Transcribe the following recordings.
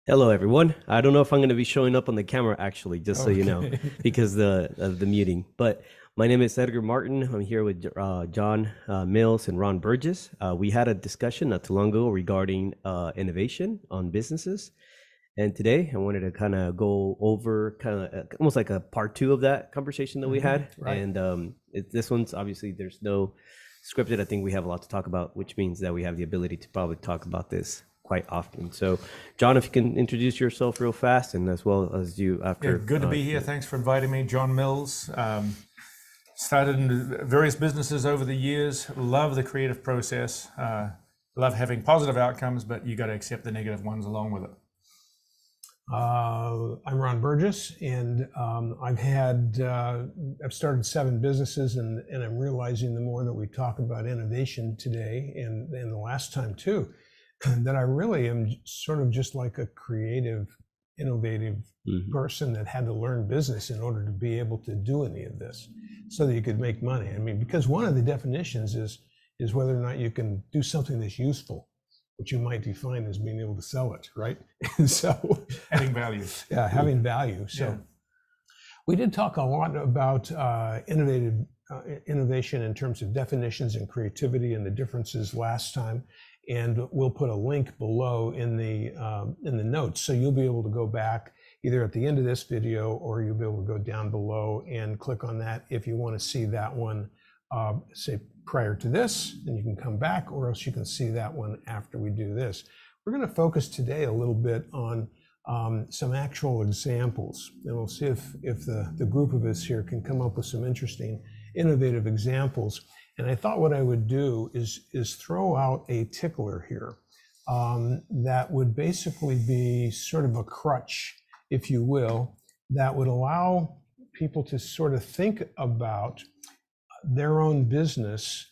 Hello, everyone. I don't know if I'm going to be showing up on the camera, actually, just so you know, Okay. because of the muting. But my name is Edgar Martin. I'm here with John Mills and Ron Burgess. We had a discussion not too long ago regarding innovation on businesses. And today I wanted to kind of go over kind of almost like a part two of that conversation that we had. Right. And this one's obviously there's no scripted. I think we have a lot to talk about, which means that we have the ability to probably talk about this quite often. So, John, if you can introduce yourself real fast, and as well as you after. Yeah, good to be here. Thanks for inviting me. John Mills. Started in various businesses over the years. Love the creative process. Love having positive outcomes, but you got to accept the negative ones along with it. I'm Ron Burgess, and I've started 7 businesses, and I'm realizing the more that we talk about innovation today, and the last time too, that I really am sort of just like a creative, innovative person that had to learn business in order to be able to do any of this, so that you could make money. I mean, because one of the definitions is whether or not you can do something that's useful, which you might define as being able to sell it, right? And so having value. Yeah, having value. So we did talk a lot about innovation in terms of definitions and creativity and the differences last time. And we'll put a link below in the notes, so you'll be able to go back either at the end of this video, or you'll be able to go down below and click on that if you want to see that one, say prior to this, and you can come back, or else you can see that one after we do this. We're going to focus today a little bit on some actual examples, and we'll see if the group of us here can come up with some interesting, innovative examples. And I thought what I would do is throw out a tickler here that would basically be sort of a crutch, if you will, that would allow people to sort of think about their own business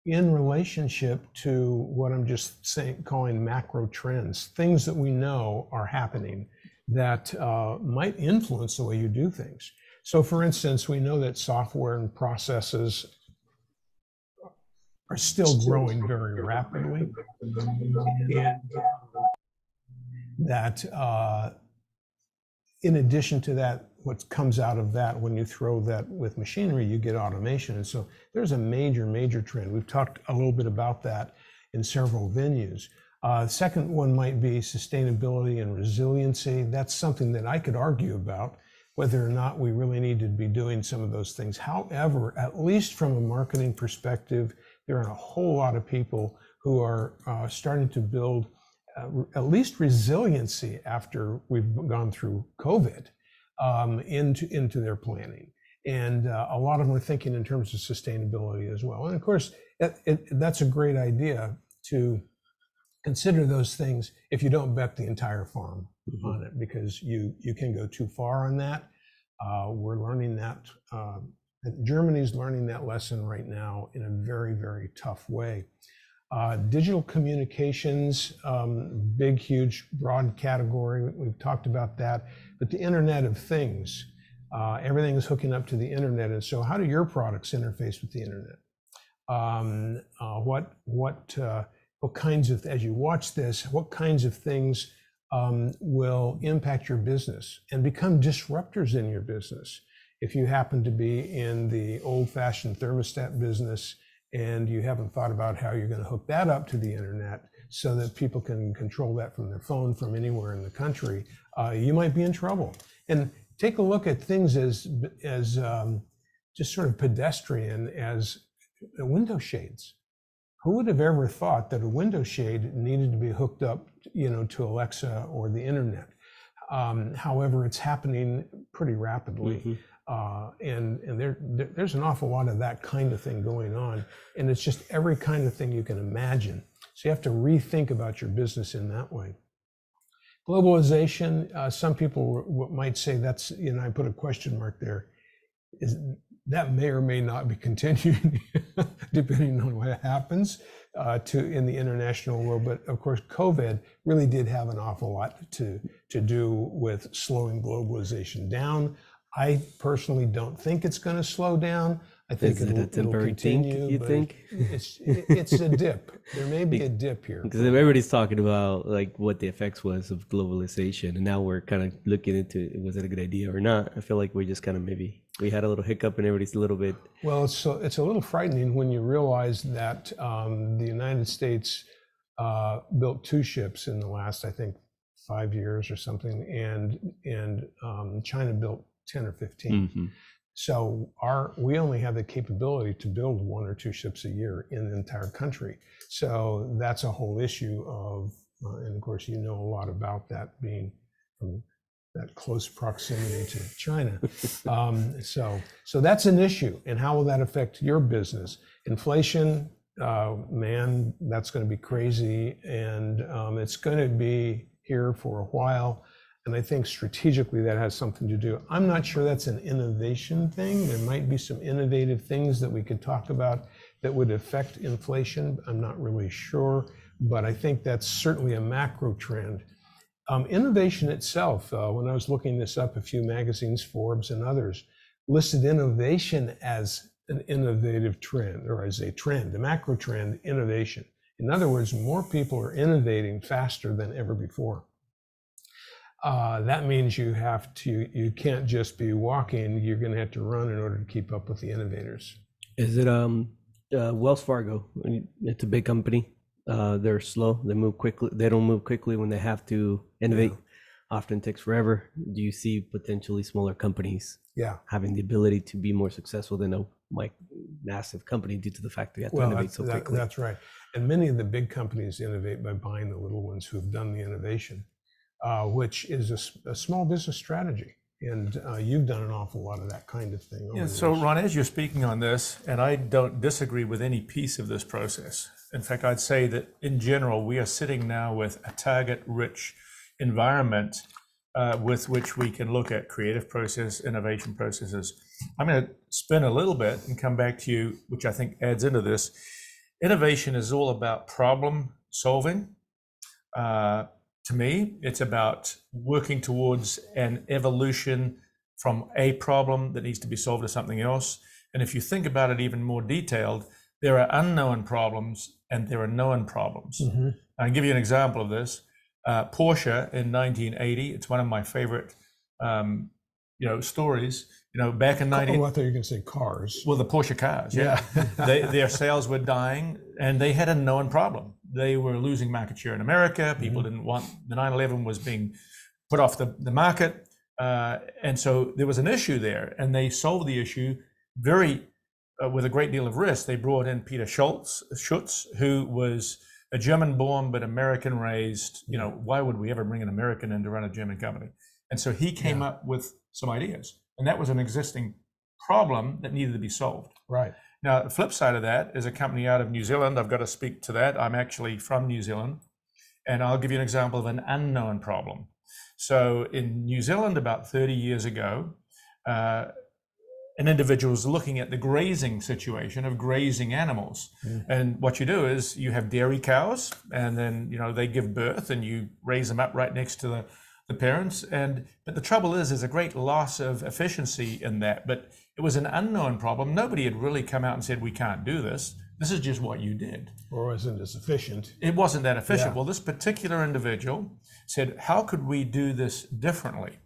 in relationship to what I'm just calling macro trends, things that we know are happening that might influence the way you do things. So for instance, we know that software and processes are still growing very rapidly, and that in addition to that, what comes out of that, when you throw that with machinery, you get automation. And so there's a major trend. We've talked a little bit about that in several venues. Second one might be sustainability and resiliency. That's something that I could argue about, whether or not we really need to be doing some of those things. However, at least from a marketing perspective, there are a whole lot of people who are starting to build at least resiliency after we've gone through COVID into their planning. And a lot of them are thinking in terms of sustainability as well. And of course, that's a great idea to consider those things if you don't bet the entire farm on it, because you can go too far on that. We're learning that. Germany's learning that lesson right now in a very tough way. Digital communications, big, huge, broad category. We've talked about that. But the Internet of Things, everything is hooking up to the Internet. And so how do your products interface with the Internet? What kinds of, as you watch this, what kinds of things will impact your business and become disruptors in your business? If you happen to be in the old-fashioned thermostat business and you haven't thought about how you're going to hook that up to the Internet so that people can control that from their phone from anywhere in the country, you might be in trouble. And take a look at things as just sort of pedestrian as window shades. Who would have ever thought that a window shade needed to be hooked up, to Alexa or the Internet? However, it's happening pretty rapidly. And there's an awful lot of that kind of thing going on. And it's just every kind of thing you can imagine. So you have to rethink about your business in that way. Globalization, some people might say that's, I put a question mark there. That may or may not be continuing depending on what happens in the international world. But of course, COVID really did have an awful lot to do with slowing globalization down. I personally don't think it's going to slow down. I think Is it a it'll temporary thing, continue. you but think? It's a dip. There may be a dip here. Because everybody's talking about like what the effects was of globalization, and now we're kind of looking into was it a good idea or not. I feel like we just kind of maybe we had a little hiccup, and everybody's a little bit. Well, it's a little frightening when you realize that the United States built 2 ships in the last, I think, 5 years or something, and China built 10 or 15. Mm-hmm. So we only have the capability to build 1 or 2 ships a year in the entire country. So that's a whole issue of, and of course, you know a lot about that being from that close proximity to China. So that's an issue. And how will that affect your business? Inflation, man, that's going to be crazy. And it's going to be here for a while. And I think strategically that has something to do. I'm not sure that's an innovation thing. There might be some innovative things that we could talk about that would affect inflation. I'm not really sure, but I think that's certainly a macro trend. Innovation itself, when I was looking this up, a few magazines, Forbes and others, listed innovation as an innovative trend, or as a trend, a macro trend, innovation. In other words, more people are innovating faster than ever before. That means you can't just be walking, you're going to have to run in order to keep up with the innovators. Is it Wells Fargo? It's a big company. They're slow. They move quickly. They don't move quickly when they have to innovate. Yeah. Often takes forever. Do you see potentially smaller companies having the ability to be more successful than a massive company due to the fact they have to innovate so quickly? That's right. And many of the big companies innovate by buying the little ones who have done the innovation. Which is a small business strategy. And you've done an awful lot of that kind of thing. Yeah, so Ron, as you're speaking on this, and I don't disagree with any piece of this process. In fact, I'd say that in general, we are sitting now with a target-rich environment with which we can look at creative process, innovation processes. I'm going to spin a little bit and come back to you, which I think adds into this. Innovation is all about problem solving. To me, it's about working towards an evolution from a problem that needs to be solved to something else. And if you think about it even more detailed, there are unknown problems and there are known problems. Mm-hmm. I'll give you an example of this. Porsche in 1980, it's one of my favorite stories. Back in 19... I thought you were going to say cars. Well, the Porsche cars, yeah. Their sales were dying, and they had a known problem. They were losing market share in America. People didn't want... The 911 was being put off the market. And so there was an issue there, and they solved the issue with a great deal of risk. They brought in Peter Schutz, who was a German-born but American-raised. Why would we ever bring an American in to run a German company? And so he came up with some ideas. And that was an existing problem that needed to be solved. Right. Now, the flip side of that is a company out of New Zealand. I've got to speak to that. I'm actually from New Zealand. And I'll give you an example of an unknown problem. So in New Zealand, about 30 years ago, an individual was looking at the grazing situation of grazing animals. And what you do is you have dairy cows, and then they give birth, and you raise them up right next to the parents. But the trouble is there's a great loss of efficiency in that. But it was an unknown problem. Nobody had really come out and said, we can't do this. This is just what you did. Or wasn't as efficient. It wasn't that efficient. Yeah. Well, this particular individual said, how could we do this differently?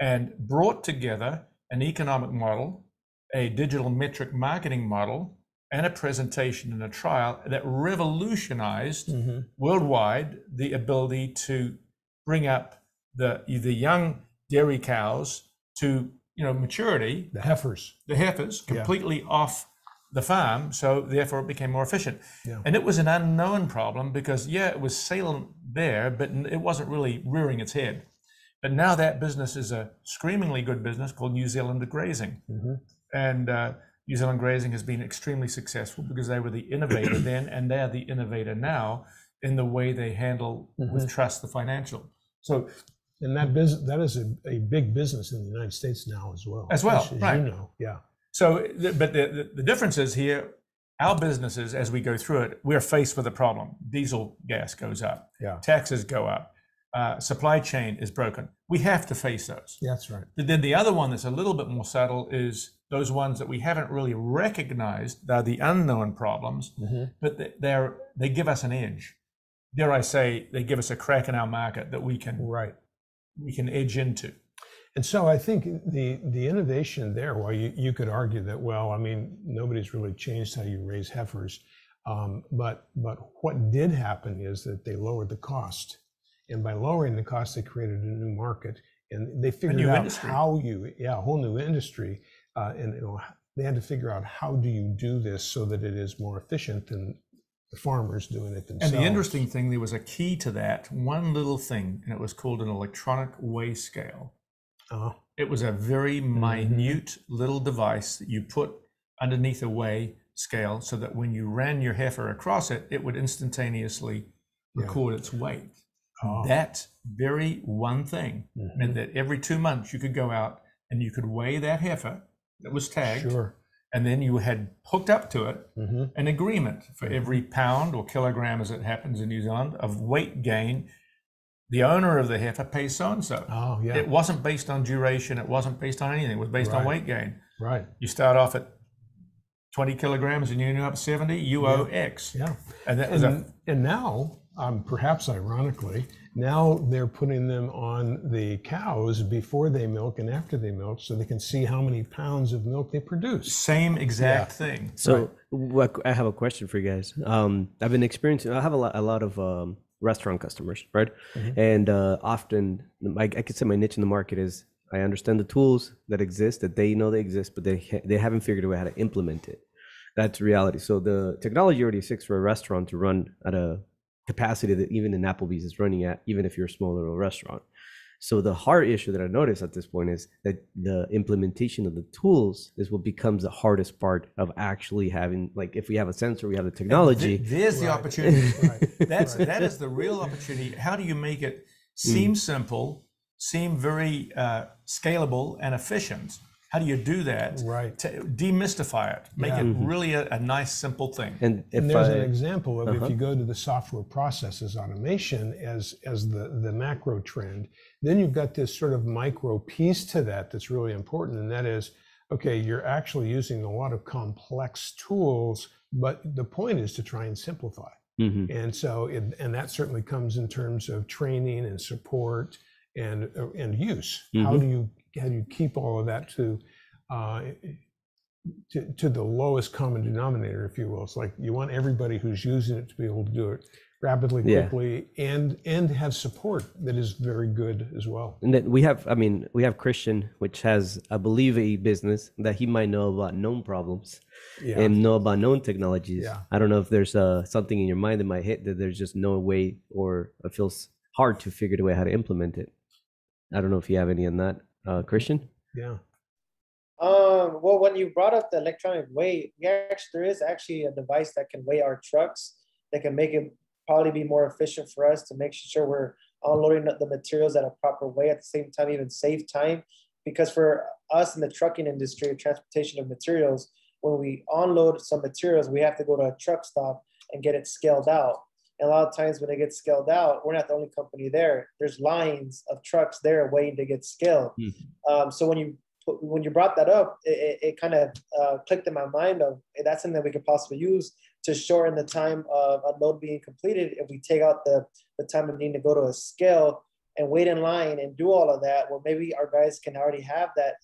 And brought together an economic model, a digital metric marketing model, and a presentation and a trial that revolutionized worldwide the ability to bring up the young dairy cows to maturity, the heifers completely off the farm, so therefore it became more efficient. And it was an unknown problem because it was salient there, but it wasn't really rearing its head. But now that business is a screamingly good business called New Zealand Grazing. And New Zealand Grazing has been extremely successful because they were the innovator then, and they're the innovator now in the way they handle with trust the financial. So, and that is a big business in the United States now as well. As right? Yeah. So, but the difference is here, our businesses, as we go through it, we're faced with a problem. Diesel gas goes up. Taxes go up. Supply chain is broken. We have to face those. That's right. But then the other one that's a little bit more subtle is those ones that we haven't really recognized, they're the unknown problems, but they give us an edge. Dare I say, they give us a crack in our market that we can edge into. And so I think the innovation there, well, you could argue that, well, I mean, nobody's really changed how you raise heifers, but what did happen is that they lowered the cost, and by lowering the cost, they created a new market, and they figured out industry. a whole new industry, and they had to figure out how do you do this so that it is more efficient than the farmers doing it themselves. And the interesting thing, there was a key to that, one little thing, and it was called an electronic weigh scale. It was a very minute little device that you put underneath a weigh scale so that when you ran your heifer across it, it would instantaneously record its weight. That very one thing meant that every 2 months you could go out and you could weigh that heifer that was tagged. And then you had hooked up to it an agreement for every pound or kilogram, as it happens in New Zealand, of weight gain. The owner of the heifer pays so-and-so. It wasn't based on duration. It wasn't based on anything. It was based on weight gain. You start off at 20 kilograms and you end up 70, you owe X. And that was and now, perhaps ironically, now they're putting them on the cows before they milk and after they milk, so they can see how many pounds of milk they produce. Same exact thing. So I have a question for you guys. I've been experiencing, I have a lot of restaurant customers, right? And often, I could say my niche in the market is I understand the tools that exist, that they know they exist, but they haven't figured out how to implement it. That's reality. So the technology already exists for a restaurant to run at a capacity that even an Applebee's is running at, even if you're a small little restaurant. So the hard issue that I noticed at this point is that the implementation of the tools is what becomes the hardest part of actually having, like, if we have a sensor, we have the technology. There's the opportunity. That is the real opportunity. How do you make it seem simple, seem very scalable and efficient? How do you do that? To demystify it, make it really a nice, simple thing. And there's an example of if you go to the software processes automation as the macro trend, then you've got this sort of micro piece to that that's really important, and that is, okay, you're actually using a lot of complex tools, but the point is to try and simplify. And so, and that certainly comes in terms of training and support and use. How do you keep all of that to the lowest common denominator, if you will? It's like you want everybody who's using it to be able to do it rapidly, quickly, and have support that is very good as well. And then we have Christian, which has, I believe, a business that he might know about known problems and know about known technologies. I don't know if there's something in your mind that might hit that there's just no way, or it feels hard to figure the way how to implement it. I don't know if you have any on that, Christian. Well, when you brought up the electronic weigh, there is actually a device that can weigh our trucks that can make it probably be more efficient for us to make sure we're unloading the materials at a proper way, at the same time even save time. Because for us in the trucking industry, transportation of materials, when we unload some materials, we have to go to a truck stop and get it scaled out. And a lot of times when they get scaled out, we're not the only company there. There's lines of trucks there waiting to get scaled. So when you brought that up, it kind of clicked in my mind of, hey, that's something that we could possibly use to shorten the time of a load being completed. If we take out the time of needing to go to a scale and wait in line and do all of that, well, maybe our guys can already have that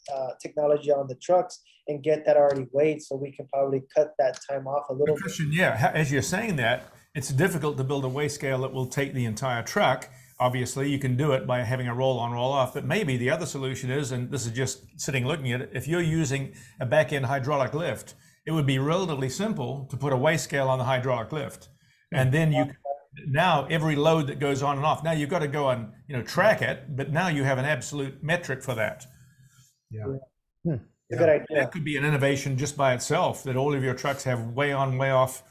technology on the trucks and get that already weighed, so we can probably cut that time off a little bit. Christian, as you're saying that, it's difficult to build a weigh scale that will take the entire truck. Obviously, you can do it by having a roll-on, roll-off, but maybe the other solution is, and this is just sitting looking at it, if you're using a back-end hydraulic lift, it would be relatively simple to put a weigh scale on the hydraulic lift. And then now every load that goes on and off, now you've got to go and track it, but now you have an absolute metric for that. It's a good idea. That could be an innovation just by itself, that all of your trucks have way on, way off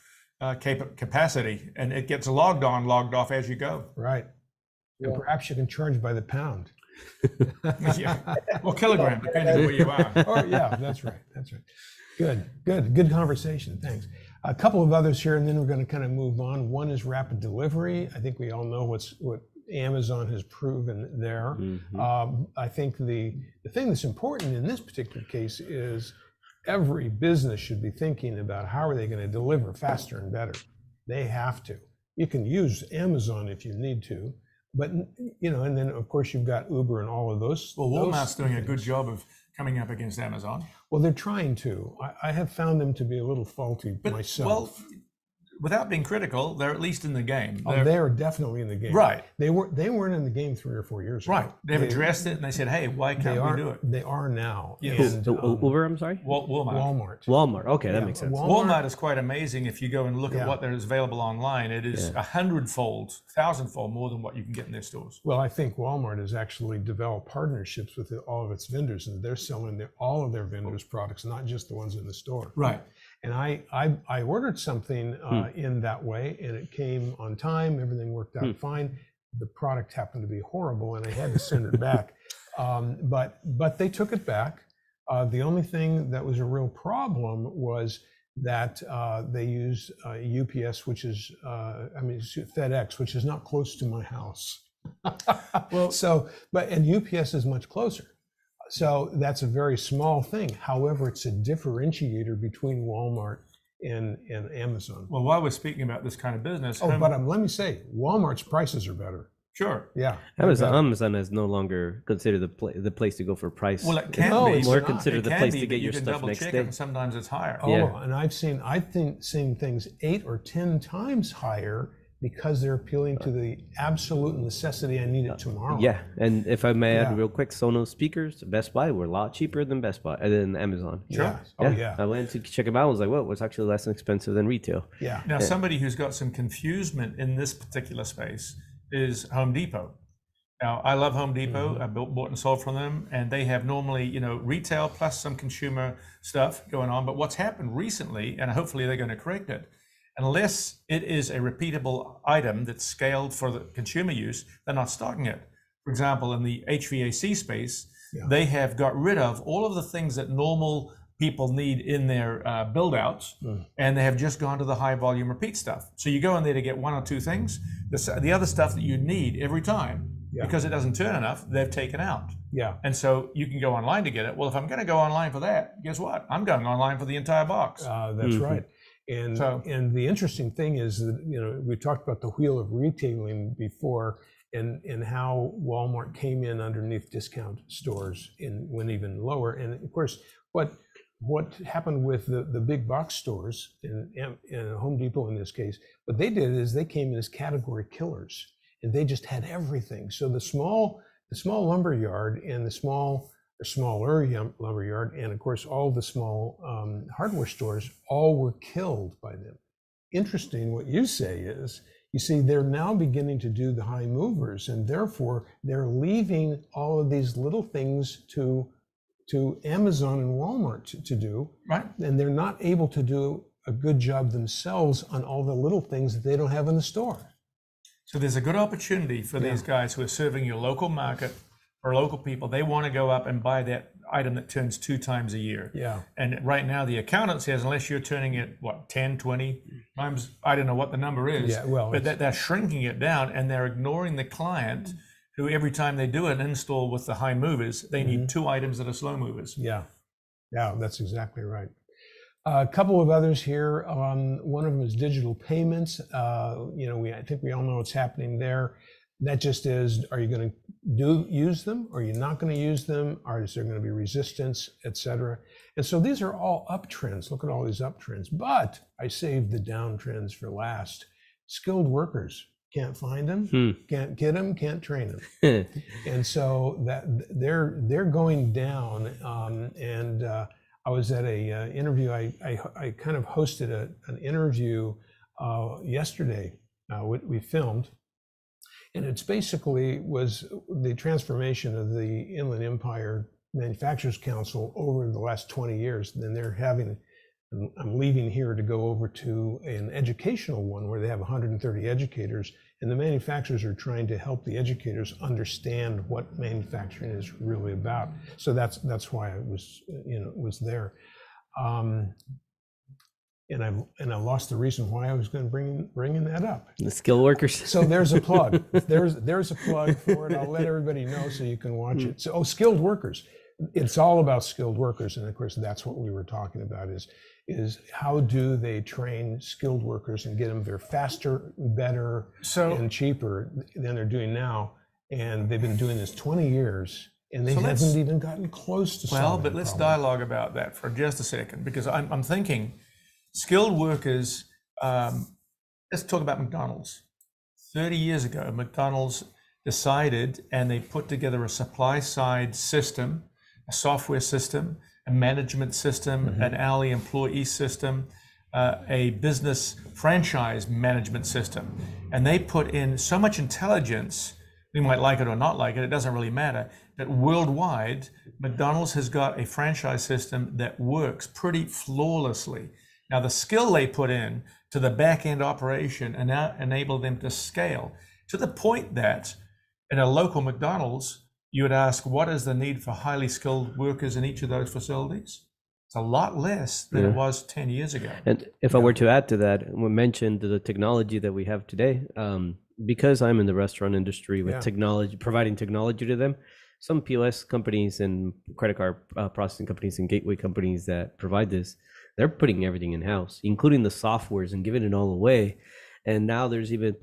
capacity, and it gets logged on, logged off as you go. And perhaps you can charge by the pound. Or kilogram, depending on where you are. That's right. Good conversation. Thanks. A couple of others here, and then we're going to kind of move on. One is rapid delivery. I think we all know what Amazon has proven there. I think the thing that's important in this particular case is every business should be thinking about how are they going to deliver faster and better. They have to. You can use Amazon if you need to, but and then of course you've got Uber and all of those. Well, Walmart's doing a good job of coming up against Amazon. Well, they're trying to. I have found them to be a little faulty myself. Well, without being critical, they're at least in the game. They are definitely in the game. Right. They weren't in the game 3 or 4 years ago. Right. They've addressed it and they said, hey, why can't we do it? They are now. Yes. And, Uber, I'm sorry? Walmart. Walmart. Okay, that makes sense. Walmart is quite amazing. If you go and look at what there is available online, it is 100-fold, 1,000-fold more than what you can get in their stores. Well, I think Walmart has actually developed partnerships with all of its vendors, and they're selling all of their vendors' products, not just the ones in the store. Right. And I ordered something in that way, and it came on time. Everything worked out fine. The product happened to be horrible, and I had to send it back. But they took it back. The only thing that was a real problem was that they use UPS, which is FedEx, which is not close to my house. Well, and UPS is much closer. So that's a very small thing. However, it's a differentiator between Walmart and Amazon. Well, while we're speaking about this kind of business. But let me say, Walmart's prices are better. Sure. Yeah. Amazon is no longer considered the place to go for price. Well, it can be. It's more considered the place to get your stuff next day. And sometimes it's higher. And I've seen things 8 or 10 times higher because they're appealing to the absolute necessity. I need it tomorrow. Yeah, and if I may add real quick, Sonos speakers, Best Buy were a lot cheaper than than Amazon. Sure. I went to check them out. I was like, "Whoa, it's actually less expensive than retail." Yeah. Now, somebody who's got some confusement in this particular space is Home Depot. Now, I love Home Depot. I bought and sold from them, and they have normally, retail plus some consumer stuff going on. But what's happened recently, and hopefully they're going to correct it, unless it is a repeatable item that's scaled for the consumer use, they're not stocking it. For example, in the HVAC space, they have got rid of all of the things that normal people need in their build-outs, and they have just gone to the high volume repeat stuff. So you go in there to get 1 or 2 things. The other stuff that you need every time, because it doesn't turn enough, they've taken out. Yeah. And so you can go online to get it. Well, if I'm going to go online for that, guess what? I'm going online for the entire box. That's right. And the interesting thing is that, we talked about the wheel of retailing before, and how Walmart came in underneath discount stores and went even lower. And of course, what happened with the big box stores and Home Depot in this case, what they did is they came in as category killers, and they just had everything. So the small lumber yard and the smaller lumber yard, and of course all the small hardware stores, all were killed by them. Interesting what you say is, you see, they're now beginning to do the high movers, and therefore they're leaving all of these little things to Amazon and Walmart to do, right? And they're not able to do a good job themselves on all the little things that they don't have in the store. So there's a good opportunity for these guys who are serving your local market or local people. They want to go up and buy that item that turns 2 times a year. Yeah. And right now the accountant says, unless you're turning it, 10, 20 times, I don't know what the number is. Yeah, well, but they're shrinking it down, and they're ignoring the client, who every time they do an install with the high movers, they need 2 items that are slow movers. Yeah, that's exactly right. A couple of others here. One of them is digital payments. I think we all know what's happening there. That just is, are you going to use them? Are you not going to use them? Is there going to be resistance, et cetera? And so these are all uptrends. Look at all these uptrends. But I saved the downtrends for last. Skilled workers. Can't find them, can't get them, can't train them. And so that they're going down. I was at a interview. I kind of hosted an interview yesterday. We filmed, and it's basically was the transformation of the Inland Empire Manufacturers Council over the last 20 years. Then they're having, I'm leaving here to go over to an educational one where they have 130 educators, and the manufacturers are trying to help the educators understand what manufacturing is really about. So that's why I was there. And I lost the reason why I was going to bringing that up. The skilled workers. So there's a plug. There's a plug for it. I'll let everybody know so you can watch it. So skilled workers. it's all about skilled workers. And of course, that's what we were talking about is how do they train skilled workers and get them there faster, better, and cheaper than they're doing now. And they've been doing this 20 years and they haven't even gotten close to solving but let's dialogue about that for just a second, because I'm thinking skilled workers, let's talk about McDonald's. 30 years ago, McDonald's decided and they put together a supply side system, a software system, a management system, an hourly employee system, a business franchise management system. And they put in so much intelligence, we might like it or not like it doesn't really matter, that worldwide, McDonald's has got a franchise system that works pretty flawlessly. Now, the skill they put in to the back end operation and now enable them to scale to the point that in a local McDonald's, you would ask, what is the need for highly skilled workers in each of those facilities? It's a lot less than it was 10 years ago. And if I were to add to that, we mentioned the technology that we have today, because I'm in the restaurant industry with technology, providing technology to them, some POS companies and credit card processing companies and gateway companies that provide this, they're putting everything in-house, including the softwares and giving it all away. And now there's even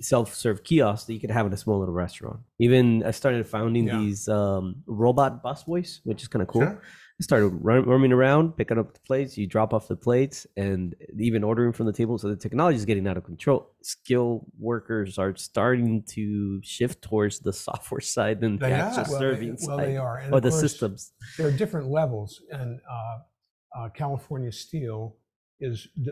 self-serve kiosks that you can have in a small little restaurant. Even I started finding these robot busboys, which is kind of cool. Sure. I started roaming around, picking up the plates. You drop off the plates and even ordering from the table. So the technology is getting out of control. Skilled workers are starting to shift towards the software side than the actual serving side. Well, they are. And or of the course, systems. There are different levels. And California Steel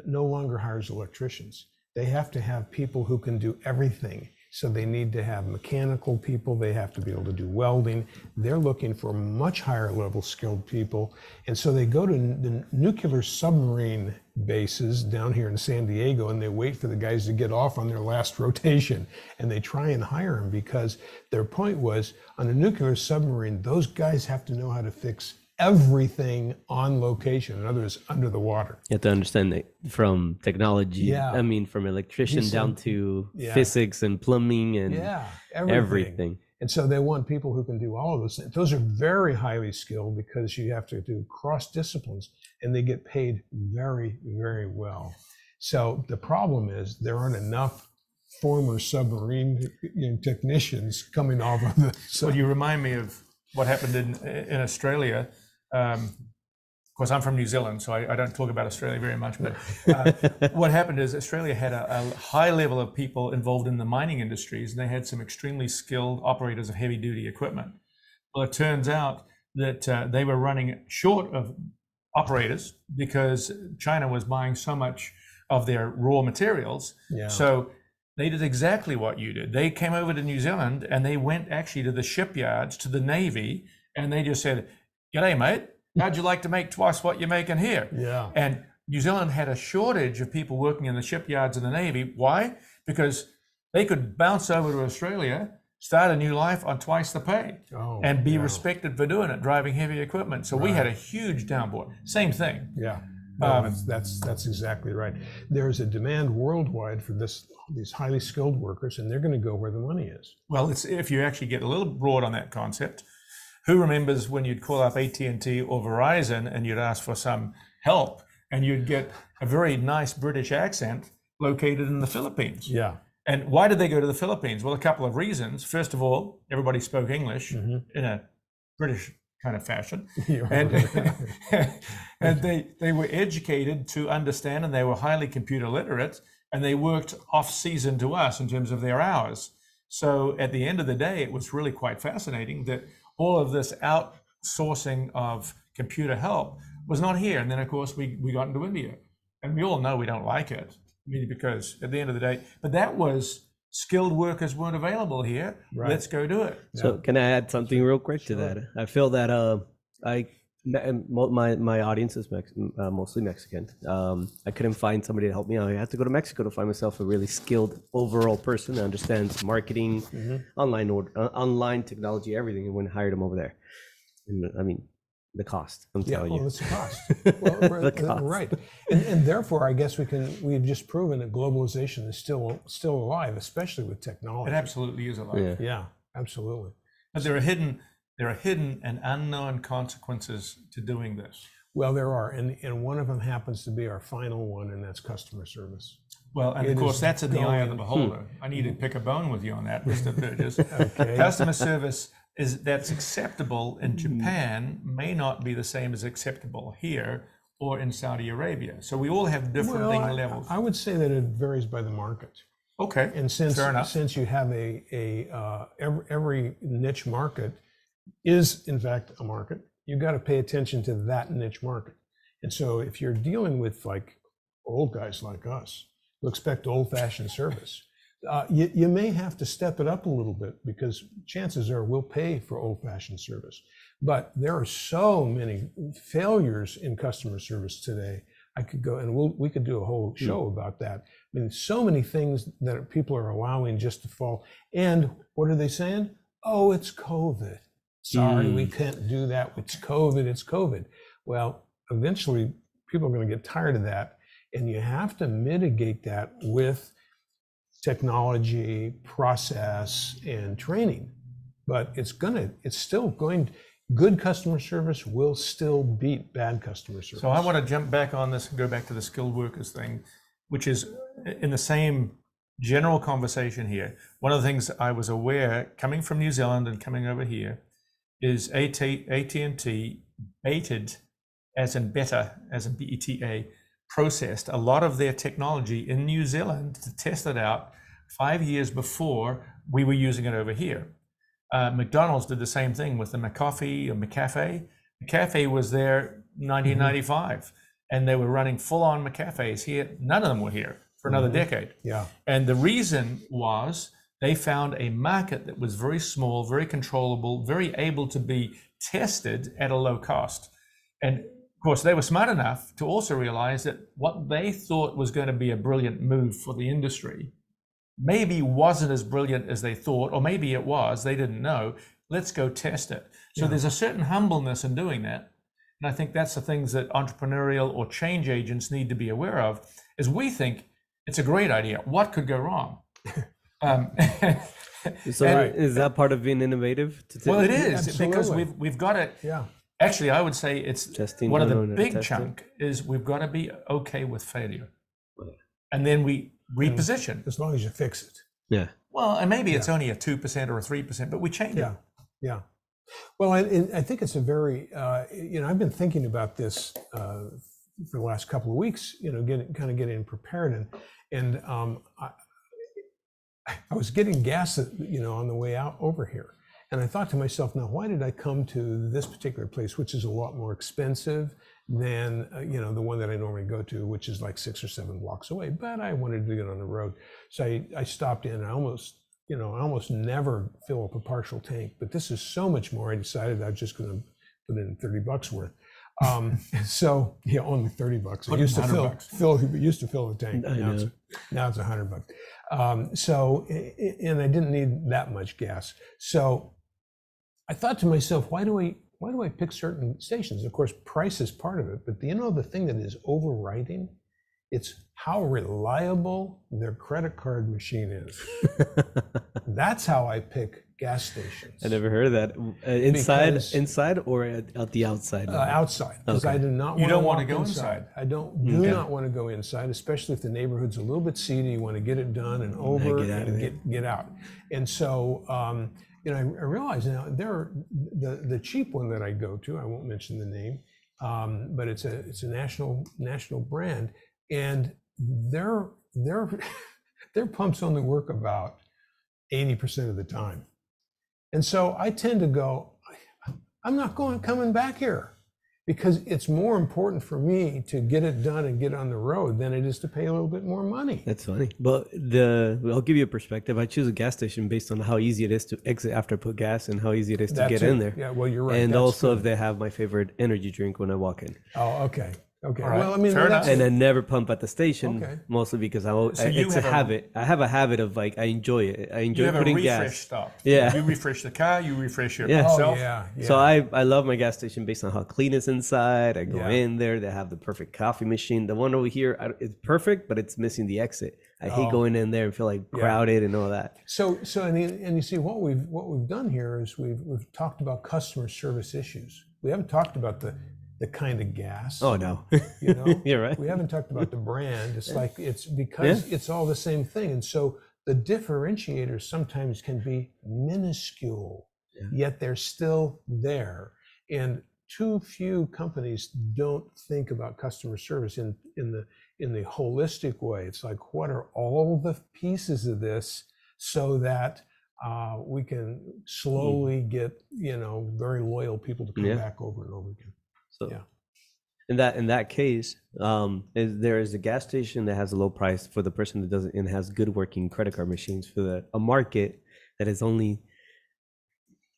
no longer hires electricians. They have to have people who can do everything. So they need to have mechanical people. They have to be able to do welding. They're looking for much higher level skilled people. And so they go to the nuclear submarine bases down here in San Diego and they wait for the guys to get off on their last rotation. And they try and hire them because their point was on a nuclear submarine, those guys have to know how to fix everything on location, in other words, under the water. You have to understand that from technology, I mean, from electrician down to physics and plumbing and everything. And so they want people who can do all of those things. Those are very highly skilled because you have to do cross disciplines and they get paid very, very well. So the problem is there aren't enough former submarine technicians coming off of the. So you remind me of what happened in Australia. Of course, I'm from New Zealand, so I don't talk about Australia very much. But what happened is Australia had a high level of people involved in the mining industries, and they had some extremely skilled operators of heavy-duty equipment. Well, it turns out that they were running short of operators because China was buying so much of their raw materials. So they did exactly what you did. They came over to New Zealand and they went actually to the shipyards, to the Navy, and they just said, "G'day, mate. How'd you like to make twice what you're making here?" And New Zealand had a shortage of people working in the shipyards of the Navy. Why? Because they could bounce over to Australia, start a new life on twice the pay, and be respected for doing it, driving heavy equipment. So we had a huge downboard. Same thing. No, that's exactly right. There's a demand worldwide for these highly skilled workers, and they're going to go where the money is. Well, it's if you actually get a little broad on that concept. Who remembers when you'd call up AT&T or Verizon and you'd ask for some help and you'd get a very nice British accent located in the Philippines? And why did they go to the Philippines? Well, a couple of reasons. First of all, everybody spoke English in a British kind of fashion. And they were educated to understand, and they were highly computer literate, and they worked off season to us in terms of their hours. So at the end of the day, it was really quite fascinating that all of this outsourcing of computer help was not here. And then, of course, we got into India. And we all know we don't like it. I mean, because at the end of the day, but that was skilled workers weren't available here. Let's go do it. So can I add something real quick to that? I feel that my audience is mostly Mexican. I couldn't find somebody to help me out. I had to go to Mexico to find myself a really skilled overall person that understands marketing, online technology, everything, and went and hired him over there. And I mean, the cost. I'm telling you. It's the cost. The cost. Right. And therefore, I guess we've just proven that globalization is still alive, especially with technology. It absolutely is alive. Yeah, absolutely. But there are hidden there are hidden and unknown consequences to doing this. Well, there are, and one of them happens to be our final one, and that's customer service. Well, and of course, that's in the eye of the beholder. I need to pick a bone with you on that, Mr. Burgess. Okay. Customer service that's acceptable in Japan may not be the same as acceptable here or in Saudi Arabia. So we all have different levels. I would say that it varies by the market. Okay, And since fair enough. since you have every niche market is in fact a market, you got to pay attention to that niche market. And so if you're dealing with like old guys like us who expect old-fashioned service, you may have to step it up a little bit, because chances are we'll pay for old-fashioned service. But there are so many failures in customer service today. I could go and we could do a whole show about that. I mean, so many things that people are allowing just to fall. And what are they saying? Oh, it's COVID. Sorry, we can't do that. It's COVID. It's COVID. Well, eventually people are going to get tired of that. And you have to mitigate that with technology, process, and training. But good customer service will still beat bad customer service. So I want to jump back on this and go back to the skilled workers thing, which is in the same general conversation here. One of the things I was aware coming from New Zealand and coming over here is AT&T baited, as in beta, as in BETA, processed a lot of their technology in New Zealand to test it out 5 years before we were using it over here. McDonald's did the same thing with the McCafe or McCafe. McCafe was there 1995, and they were running full-on McCafes here. None of them were here for another decade. Yeah. And the reason was they found a market that was very small, very controllable, very able to be tested at a low cost. And of course, they were smart enough to also realize that what they thought was going to be a brilliant move for the industry maybe wasn't as brilliant as they thought, or maybe it was, they didn't know. Let's go test it. So there's a certain humbleness in doing that. And I think that's the things that entrepreneurial or change agents need to be aware of, is we think it's a great idea. What could go wrong? So is that part of being innovative? Well, it is. Absolutely. Because we've got it. Yeah. Actually, I would say it's Testing, one of the unknown, big testing. chunk is we've got to be okay with failure. And then we reposition. As long as you fix it. Yeah. Well, and maybe it's only a 2% or a 3%, but we change it. Yeah. Well, I think it's a very, I've been thinking about this for the last couple of weeks, getting prepared. And I was getting gas, on the way out over here. And I thought to myself, now, why did I come to this particular place, which is a lot more expensive than, the one that I normally go to, which is like 6 or 7 blocks away, but I wanted to get on the road. So I stopped in. I almost never fill up a partial tank, but this is so much more. I decided I was just going to put in $30 worth. So only $30. I used to fill the tank. Now it's $100. And I didn't need that much gas. So I thought to myself, why do I pick certain stations? Of course, price is part of it, but the thing that is overriding, it's how reliable their credit card machine is. That's how I pick gas stations. I never heard of that. Inside or out the outside? Outside, because I do not. You don't want to go inside. I do not want to go inside, especially if the neighborhood's a little bit seedy. You want to get it done and over and get out. And so, I realize now the cheap one that I go to. I won't mention the name, but it's a national brand, and their pumps only work about 80% of the time. And so I tend to go, I'm not coming back here, because it's more important for me to get it done and get on the road than it is to pay a little bit more money. That's funny. But I'll give you a perspective. I choose a gas station based on how easy it is to exit after I put gas and how easy it is to get in there. Yeah, well, you're right. And That's also good. if they have my favorite energy drink when I walk in. Oh, okay. Okay. All right. Well, I mean, Fair that's enough. And I never pump at the station, Okay. mostly because you it's a have a- habit. I have a habit of like, I enjoy it. I You enjoy have a putting refresh gas. stop. Yeah. You refresh the car, you refresh Yeah. yourself. Oh, yeah. So I love my gas station based on how clean it's inside. I go Yeah. in there, they have the perfect coffee machine. The one over here, it's perfect, but it's missing the exit. I hate Oh. going in there and feel like crowded and all that. So and you see what we've done here is we've talked about customer service issues. We haven't talked about the kind of gas. Oh no. You know, You're right. we haven't talked about the brand. It's like it's because it's all the same thing, and so the differentiators sometimes can be minuscule, yet they're still there. And too few companies don't think about customer service in the holistic way. It's like, what are all the pieces of this so that we can slowly get very loyal people to come back over and over again. So Yeah. in that case, there is a gas station that has a low price for the person that doesn't and has good working credit card machines for a market that is only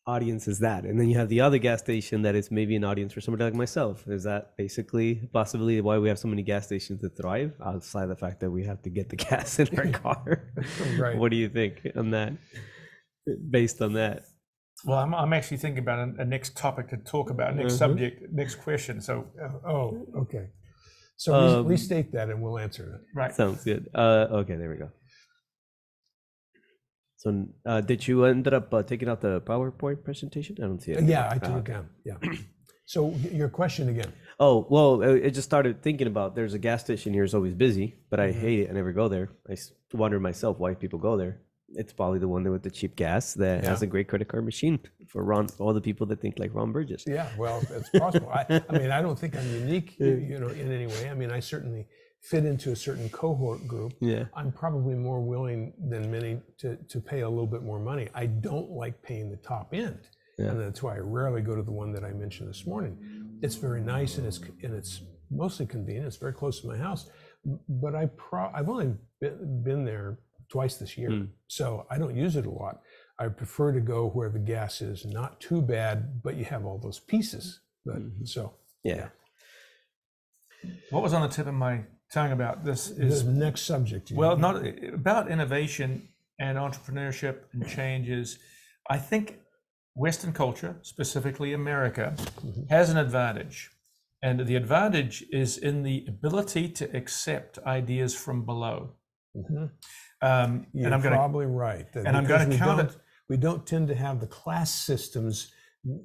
audience is that, and then you have the other gas station that is maybe an audience for somebody like myself. Is that basically possibly why we have so many gas stations that thrive, outside the fact that we have to get the gas in our car? Right. What do you think on that, based on that? Well, I'm actually thinking about a next topic to talk about, next subject, next question. So, Oh, okay. So restate that and we'll answer that. right. Sounds good. Okay, there we go. So did you end up taking out the PowerPoint presentation? I don't see it. Yeah, I took it down. Yeah. So your question again. Oh, well, I just started thinking about, there's a gas station here, it's always busy, but I hate it. I never go there. I wonder myself why people go there. It's probably the one with the cheap gas that has a great credit card machine for all the people that think like Ron Burgess. Yeah, well, it's possible. I mean, I don't think I'm unique, in any way. I mean, I certainly fit into a certain cohort group. Yeah. I'm probably more willing than many to pay a little bit more money. I don't like paying the top end. Yeah. And that's why I rarely go to the one that I mentioned this morning. It's very nice and it's mostly convenient. It's very close to my house, but I've only been there twice this year, so I don't use it a lot. I prefer to go where the gas is not too bad, but you have all those pieces. But so yeah. What was on the tip of my tongue about this is the next subject. Well, not about innovation and entrepreneurship and changes. I think Western culture, specifically America, has an advantage. And the advantage is in the ability to accept ideas from below. You're and I'm gonna, probably right. And I'm going to count it. We don't tend to have the class systems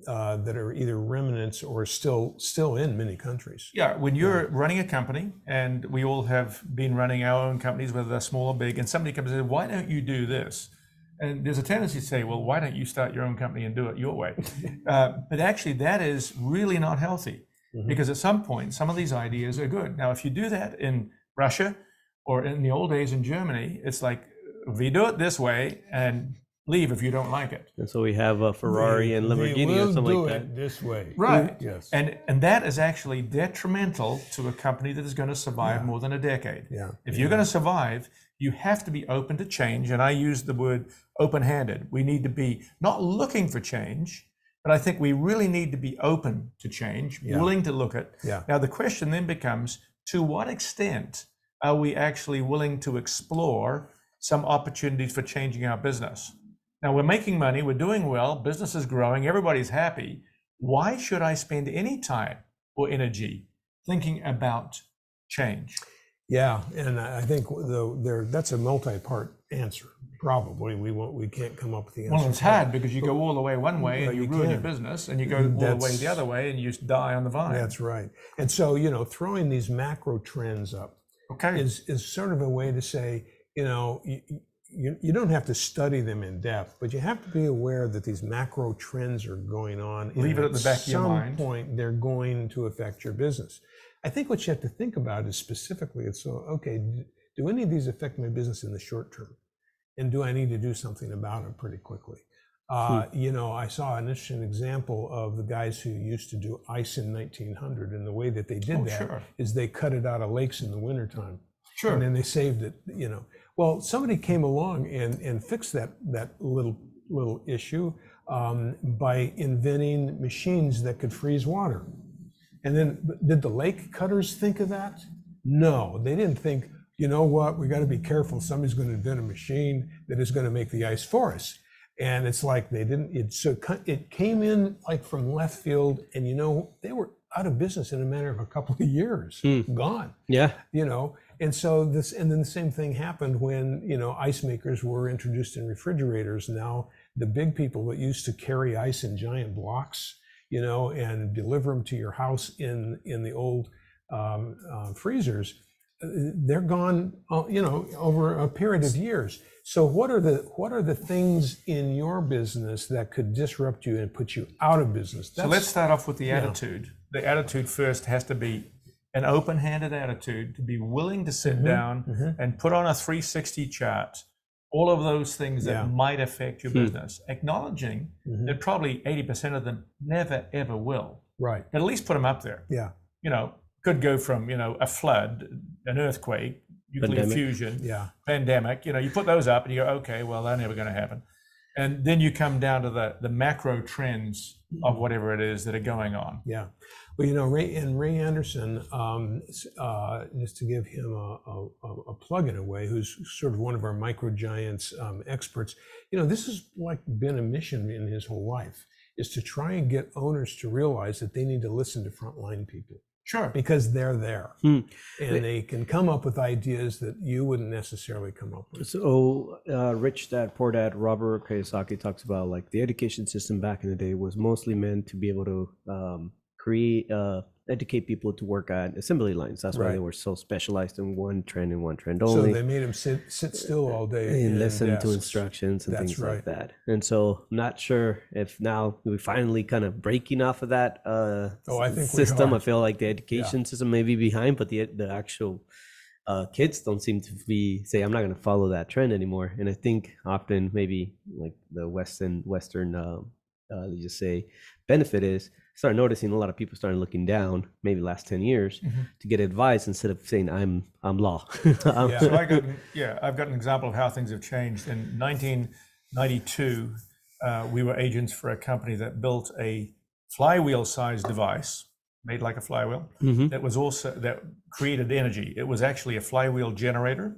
that are either remnants or still in many countries. Yeah, when you're running a company, and we all have been running our own companies, whether they're small or big, and somebody comes and says, why don't you do this? And there's a tendency to say, well, why don't you start your own company and do it your way? But actually, that is really not healthy, because at some point, some of these ideas are good. Now, if you do that in Russia or in the old days in Germany, it's like, we do it this way and leave if you don't like it. And so we have a Ferrari and Lamborghini or something like that. This way. Right. Yes. And that is actually detrimental to a company that is going to survive more than a decade. Yeah. If you're going to survive, you have to be open to change. And I use the word open-handed. We need to be not looking for change, but I think we really need to be open to change, willing to look at. Yeah. Now, the question then becomes, to what extent are we actually willing to explore some opportunities for changing our business? Now, we're making money, we're doing well, business is growing, everybody's happy. Why should I spend any time or energy thinking about change? Yeah, and I think that's a multi-part answer. Probably we can't come up with the answer. Well, it's hard because you go all the way one way and you ruin your business, and you go all the way the other way and you die on the vine. That's right. And so, throwing these macro trends up is sort of a way to say, you don't have to study them in depth, but you have to be aware that these macro trends are going on. Leave it at the back of your mind. At some point, they're going to affect your business. I think what you have to think about is specifically, do any of these affect my business in the short term? And do I need to do something about it pretty quickly? I saw an interesting example of the guys who used to do ice in 1900, and the way that they did is they cut it out of lakes in the wintertime. Sure. And then they saved it, Well, somebody came along and fixed that little issue by inventing machines that could freeze water. And then did the lake cutters think of that? No, they didn't think, you know what, we got to be careful. Somebody's going to invent a machine that is going to make the ice for us. And it's like they didn't, it came in like from left field, and you know, they were out of business in a matter of a couple of years, gone. Yeah. You know, and so this, and then the same thing happened when, you know, ice makers were introduced in refrigerators. Now, the big people that used to carry ice in giant blocks, you know, and deliver them to your house in the old freezers, they're gone, you know, over a period of years. So what are the things in your business that could disrupt you and put you out of business? So let's start off with the attitude. The attitude first has to be an open-handed attitude, to be willing to sit down and put on a 360 chart all of those things that might affect your business, acknowledging that probably 80% of them never, ever will. Right. But at least put them up there. Yeah. You know, could go from, you know, a flood, an earthquake, nuclear fusion, pandemic, you know, you put those up and you go, okay, well, they're never going to happen. And then you come down to the macro trends of whatever it is that are going on. Yeah. Well, you know, Ray Anderson, just to give him a plug in a way, who's sort of one of our micro giants experts, you know, this has like been a mission in his whole life, is to try and get owners to realize that they need to listen to frontline people. Sure. Because they're there, and they can come up with ideas that you wouldn't necessarily come up with. So Rich Dad Poor Dad, Robert Kiyosaki talks about like the education system back in the day was mostly meant to be able to educate people to work at assembly lines. That's why they were so specialized in one trend and one trend only. So they made them sit still all day and listen to instructions and things like that. And so I'm not sure if now we're finally kind of breaking off of that I think system. I feel like the education system may be behind, but the actual kids don't seem to be say, I'm not going to follow that trend anymore. And I think often maybe like the Western let's just say benefit is start noticing a lot of people started looking down maybe last 10 years to get advice instead of saying I'm law. So I've got an example of how things have changed. In 1992, we were agents for a company that built a flywheel sized device made like a flywheel that created energy. It was actually a flywheel generator.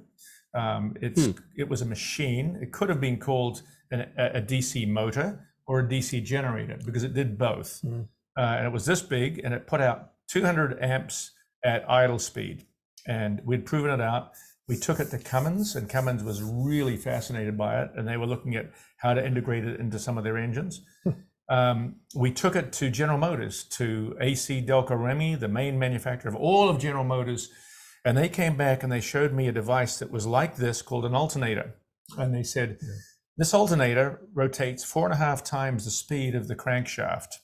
It was a machine. It could have been called a DC motor or a DC generator because it did both. And it was this big, and it put out 200 amps at idle speed. And we'd proven it out. We took it to Cummins, and Cummins was really fascinated by it, and they were looking at how to integrate it into some of their engines. We took it to General Motors, to AC Delco Remy, the main manufacturer of all of General Motors, and they came back and they showed me a device that was like this called an alternator. And they said, this alternator rotates 4.5 times the speed of the crankshaft.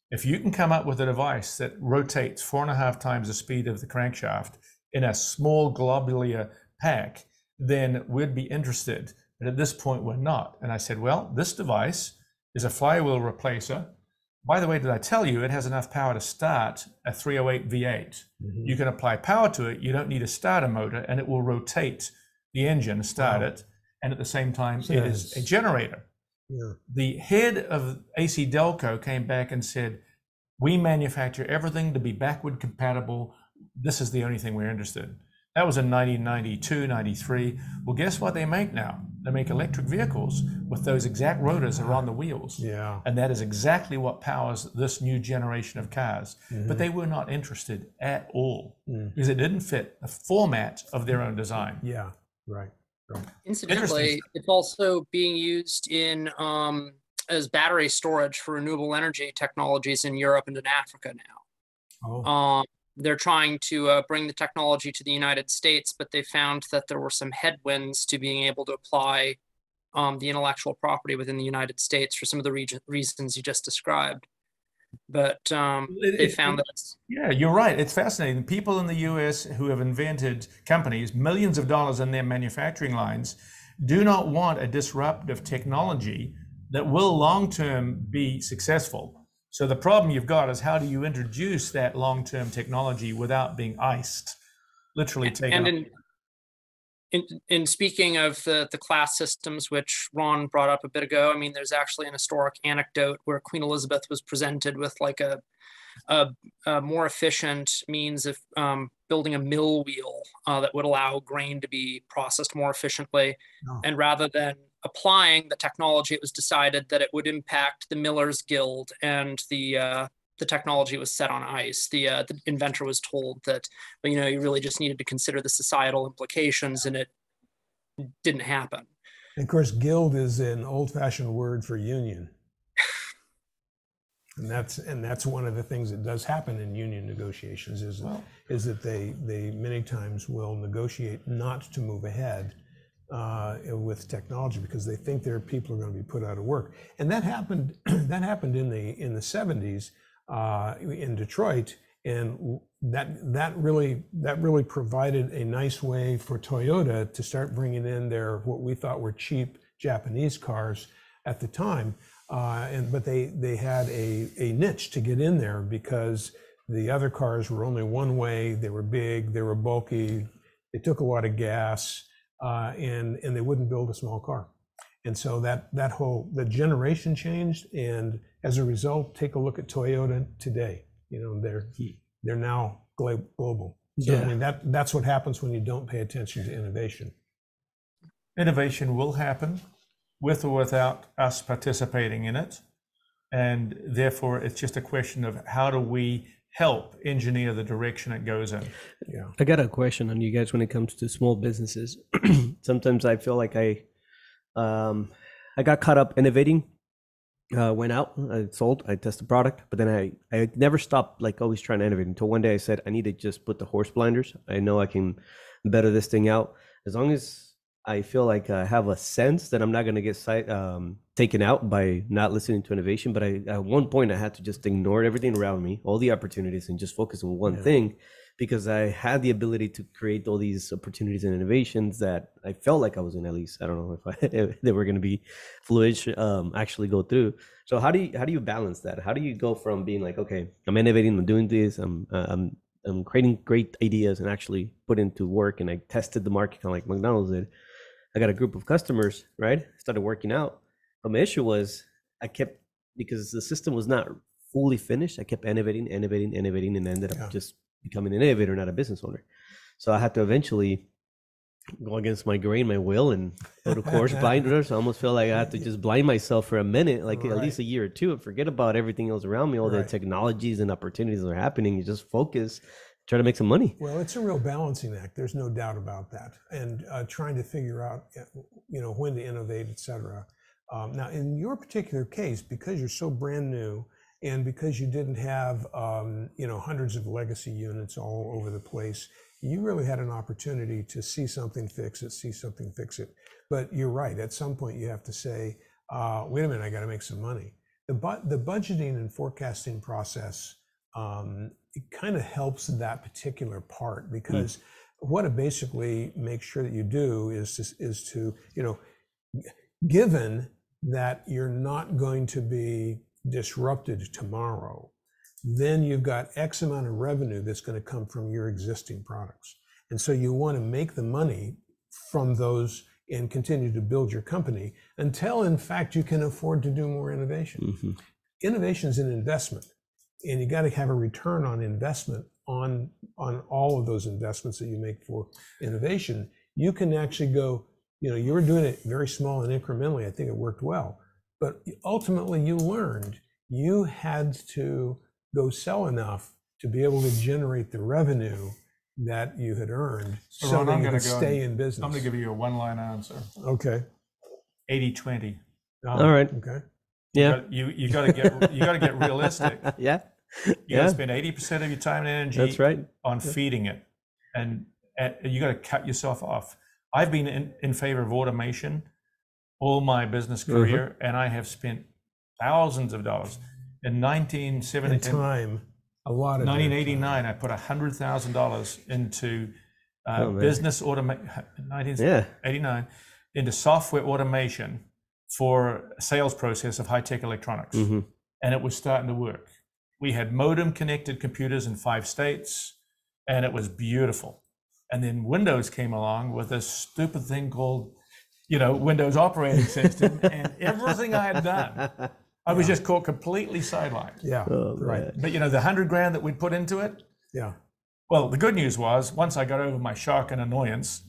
If you can come up with a device that rotates 4.5 times the speed of the crankshaft in a small globular pack, then we'd be interested. But at this point, we're not. And I said, well, this device is a flywheel replacer. By the way, did I tell you it has enough power to start a 308 V8? You can apply power to it. You don't need a starter motor, and it will rotate the engine, start it. And at the same time, it is a generator. The head of AC Delco came back and said, we manufacture everything to be backward compatible. This is the only thing we're interested in. That was in 1992, 93. Well, guess what they make now? They make electric vehicles with those exact rotors that are on the wheels. And that is exactly what powers this new generation of cars. But they were not interested at all because it didn't fit the format of their own design. Right. Incidentally, it's also being used in as battery storage for renewable energy technologies in Europe and in Africa now. They're trying to bring the technology to the United States, but they found that there were some headwinds to being able to apply the intellectual property within the United States for some of the reasons you just described. But they found that it's... Yeah, you're right. It's fascinating. People in the US who have invented companies, millions of dollars in their manufacturing lines, do not want a disruptive technology that will long-term be successful. So the problem you've got is how do you introduce that long-term technology without being iced, literally taken up. In speaking of the class systems, which Ron brought up a bit ago, I mean, there's actually an historic anecdote where Queen Elizabeth was presented with like a a more efficient means of building a mill wheel that would allow grain to be processed more efficiently. Oh. And rather than applying the technology, it was decided that it would impact the Millers Guild, and the technology was set on ice. The inventor was told that, you know, you really just needed to consider the societal implications, and it didn't happen. And of course, guild is an old-fashioned word for union. And that's one of the things that does happen in union negotiations is that they many times will negotiate not to move ahead with technology because they think their people are going to be put out of work. And that happened in the 70s in Detroit, and that really provided a nice way for Toyota to start bringing in their what we thought were cheap Japanese cars at the time. But they had a niche to get in there because the other cars were only one way. They were big, they were bulky, they took a lot of gas, and they wouldn't build a small car. And so the generation changed, and as a result, take a look at Toyota today. You know, they're now global. So yeah. I mean that's what happens when you don't pay attention to innovation. Innovation will happen with or without us participating in it. And therefore, it's just a question of how do we help engineer the direction it goes in. Yeah. I got a question on you guys when it comes to small businesses. Sometimes I feel like I got caught up innovating, went out, I sold, I tested the product, but then I never stopped like always trying to innovate until one day I said, I need to just put the horse blinders. I know I can better this thing out. As long as I feel like I have a sense that I'm not going to get taken out by not listening to innovation. But at one point, I had to just ignore everything around me, all the opportunities, and just focus on one thing, because I had the ability to create all these opportunities and innovations that I felt like I was in. At least I don't know if they were going to be fluid, actually go through. So how do you balance that? How do you go from being like, okay, I'm innovating, I'm doing this, I'm creating great ideas and actually put into work, and I tested the market kind of like McDonald's did. I got a group of customers, right? Started working out. But my issue was because the system was not fully finished, I kept innovating, and ended up just becoming an innovator, not a business owner. So I had to eventually go against my grain, my will, and go to course blinders. I almost feel like I had to just blind myself for a minute, like at least a year or two, and forget about everything else around me, all the technologies and opportunities that are happening. You just focus, try to make some money. Well, it's a real balancing act. There's no doubt about that. And trying to figure out, you know, when to innovate, et cetera. Now, in your particular case, because you're so brand new and because you didn't have, you know, hundreds of legacy units all over the place, you really had an opportunity to see something, fix it. But you're right. At some point, you have to say, wait a minute, I got to make some money. The budgeting and forecasting process, it kind of helps that particular part, because what it basically makes sure that you do is to, you know, given that you're not going to be disrupted tomorrow, then you've got X amount of revenue that's going to come from your existing products. And so you want to make the money from those and continue to build your company until, in fact, you can afford to do more innovation. Mm-hmm. Innovation is an investment. And you got to have a return on investment on all of those investments that you make for innovation. You can actually go, you know, you were doing it very small and incrementally. I think it worked well. But ultimately, you learned you had to go sell enough to be able to generate the revenue that you had earned, so that you could stay in business. I'm going to give you a one-line answer. Okay. 80-20. All right. Okay. Yeah. You got to get realistic. Yeah. You got to spend 80% of your time and energy. That's right. On feeding it, and you got to cut yourself off. I've been in favor of automation all my business career, and I have spent thousands of dollars. In 1989, I put $100,000 into business automation. 1989 into software automation for a sales process of high-tech electronics, and it was starting to work. We had modem connected computers in 5 states, and it was beautiful. And then Windows came along with this stupid thing called, you know, Windows operating system, and everything I had done, I was just caught completely sidelined. Yeah, right. But you know, the $100,000 that we'd put into it. Yeah. Well, the good news was once I got over my shock and annoyance,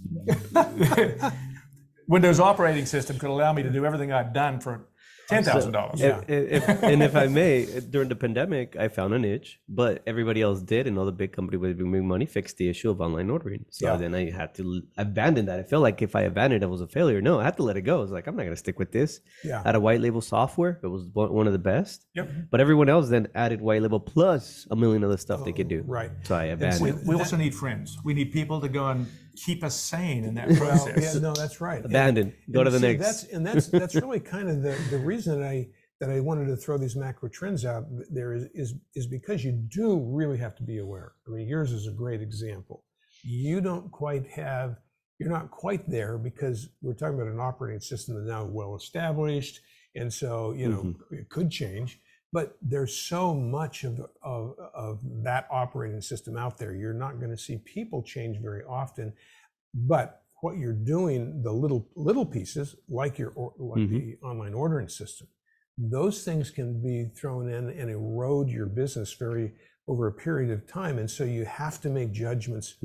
Windows operating system could allow me to do everything I'd done for $10,000. Yeah. And if I may, during the pandemic, I found a niche, but everybody else did, and all the big companies with big money fixed the issue of online ordering. So then I had to abandon that. I felt like if I abandoned it, it was a failure. No, I had to let it go. I was like, I'm not going to stick with this. Yeah. I had a white label software. It was one of the best. Yep. But everyone else then added white label plus a million other stuff they could do. Right. So I abandoned. We also need friends. We need people to go and keep us sane in that process. Yeah, no, that's right. Abandon. Go to the see, next. That's really kind of the reason that I wanted to throw these macro trends out there is because you do really have to be aware. I mean, yours is a great example. You're not quite there because we're talking about an operating system that's now well established, and so it could change. But there's so much of that operating system out there. You're not going to see people change very often, but what you're doing, the little pieces like the online ordering system, those things can be thrown in and erode your business over a period of time. And so you have to make judgments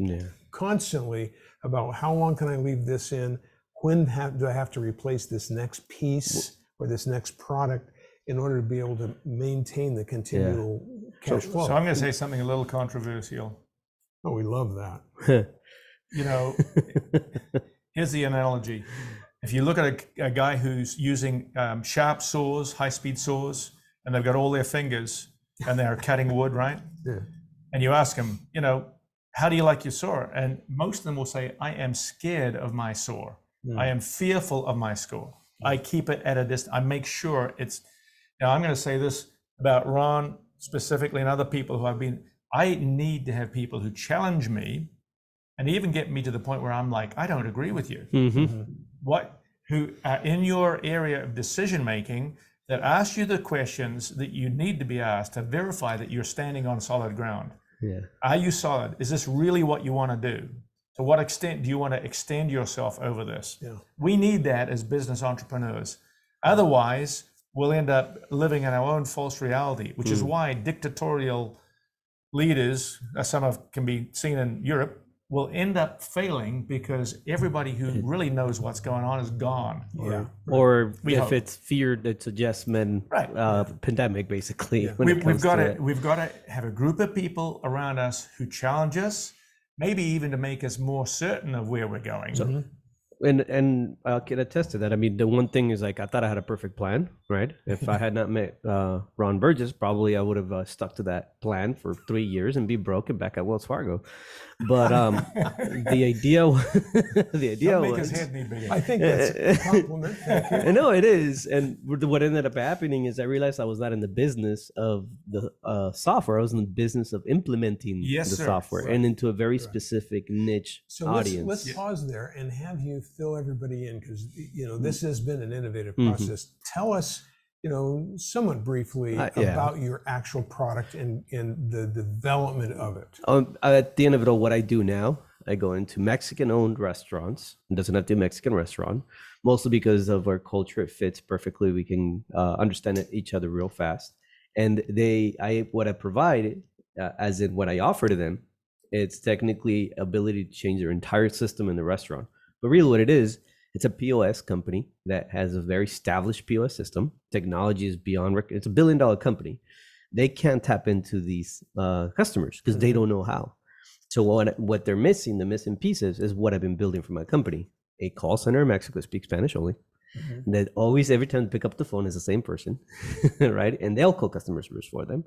constantly about how long can I leave this in? When do I have to replace this next piece or this next product in order to be able to maintain the continual cash flow? So I'm going to say something a little controversial. Oh, we love that. You know, here's the analogy. If you look at a guy who's using sharp saws, high-speed saws, and they've got all their fingers and they're cutting wood, right? Yeah. And you ask them, how do you like your saw? And most of them will say, I am scared of my saw. I am fearful of my saw. I keep it at a distance. I make sure it's. Now, I'm going to say this about Ron specifically and other people who I need to have people who challenge me and even get me to the point where I'm like, I don't agree with you. Who are in your area of decision making that ask you the questions that you need to be asked to verify that you're standing on solid ground. Yeah. Are you solid? Is this really what you want to do? To what extent do you want to extend yourself over this? Yeah. We need that as business entrepreneurs. Otherwise, we'll end up living in our own false reality, which is why dictatorial leaders, as can be seen in Europe, will end up failing because everybody who really knows what's going on is gone. Or if it's feared, it's adjustment, pandemic, basically. We've got to have a group of people around us who challenge us, maybe even to make us more certain of where we're going. So, and I can attest to that. I mean, the one thing is like, I thought I had a perfect plan, right? If I had not met Ron Burgess, probably I would have stuck to that plan for 3 years and be broke and back at Wells Fargo. But the idea was, I think that's a compliment. I know it is. And what ended up happening is I realized I was not in the business of the software. I was in the business of implementing the software and into a very specific niche audience. Let's pause there and have you fill everybody in, because this has been an innovative process. Tell us, somewhat briefly about your actual product and the development of it. At the end of it all, what I do now, I go into Mexican-owned restaurants. It doesn't have to be a Mexican restaurant, mostly because of our culture. It fits perfectly. We can understand each other real fast. And what I provide, as in what I offer to them, it's technically ability to change their entire system in the restaurant. But really what it is, it's a POS company that has a very established POS system. Technology is beyond record. It's $1 billion company. They can't tap into these customers because they don't know how. So what they're missing, the missing pieces, is what I've been building for my company. A call center in Mexico, speaks Spanish only. That always, every time they pick up the phone, is the same person, right? And they'll call customer service for them.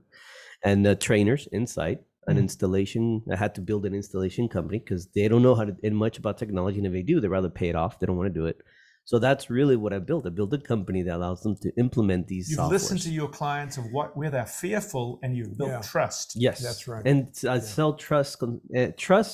And the trainers inside, an installation. I had to build an installation company because they don't know how to much about technology, and if they do, they'd rather pay it off. They don't want to do it. So that's really what I built. I built a company that allows them to implement these softwares. You've listened to your clients of where they're fearful, and you've built trust. Yes, that's right. And I sell trust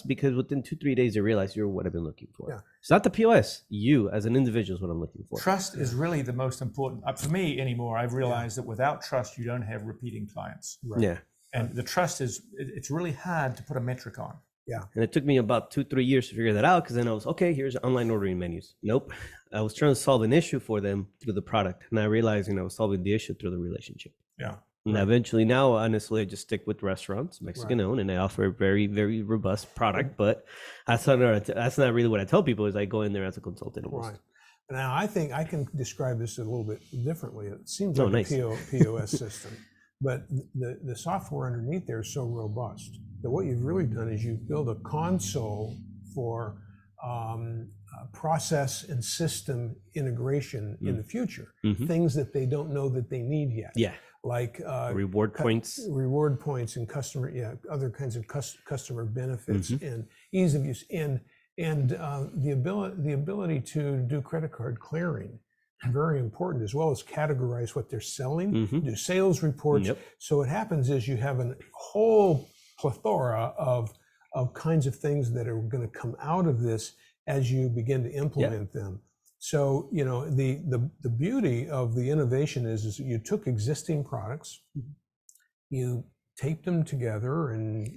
because within 2-3 days, they realize you're what I've been looking for. Yeah. It's not the POS. You as an individual is what I'm looking for. Trust is really the most important. For me anymore, I've realized that without trust, you don't have repeating clients. Right. Yeah. And the trust it's really hard to put a metric on. Yeah. And it took me about 2-3 years to figure that out, because then I was, okay, here's online ordering menus. Nope. I was trying to solve an issue for them through the product. And I realized, I was solving the issue through the relationship. Yeah. And eventually now, honestly, I just stick with restaurants, Mexican owned, and I offer a very, very robust product. But that's not really what I tell people, is I go in there as a consultant almost. Right. Now, I think I can describe this a little bit differently. It seems like a POS system, but the software underneath there is so robust that what you've really done is you've built a console for process and system integration in the future, things that they don't know that they need yet. Yeah. Like reward points and other kinds of customer benefits and ease of use and the ability to do credit card clearing, very important, as well as categorize what they're selling, do sales reports. So what happens is you have a whole plethora of kinds of things that are going to come out of this as you begin to implement them. So, the beauty of the innovation is you took existing products, you taped them together and,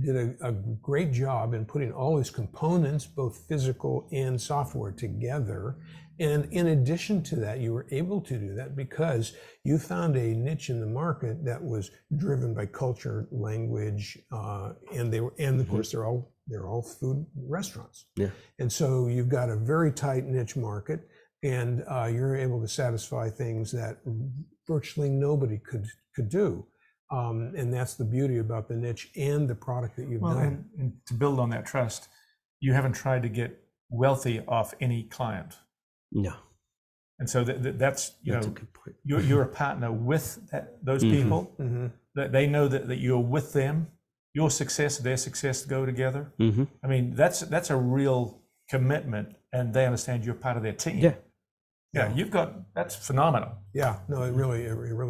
did a great job in putting all these components, both physical and software, together. And in addition to that, you were able to do that because you found a niche in the market that was driven by culture, language, and of course they're all food restaurants. Yeah. And so you've got a very tight niche market, and you're able to satisfy things that virtually nobody could do. And that's the beauty about the niche and the product that you've done. And to build on that trust, you haven't tried to get wealthy off any client. No. And so that's a good point. You're a partner with those people, that they know that you're with them. Your success, their success go together. I mean, that's a real commitment, and they understand you're part of their team. Yeah, that's phenomenal. Yeah, no, it really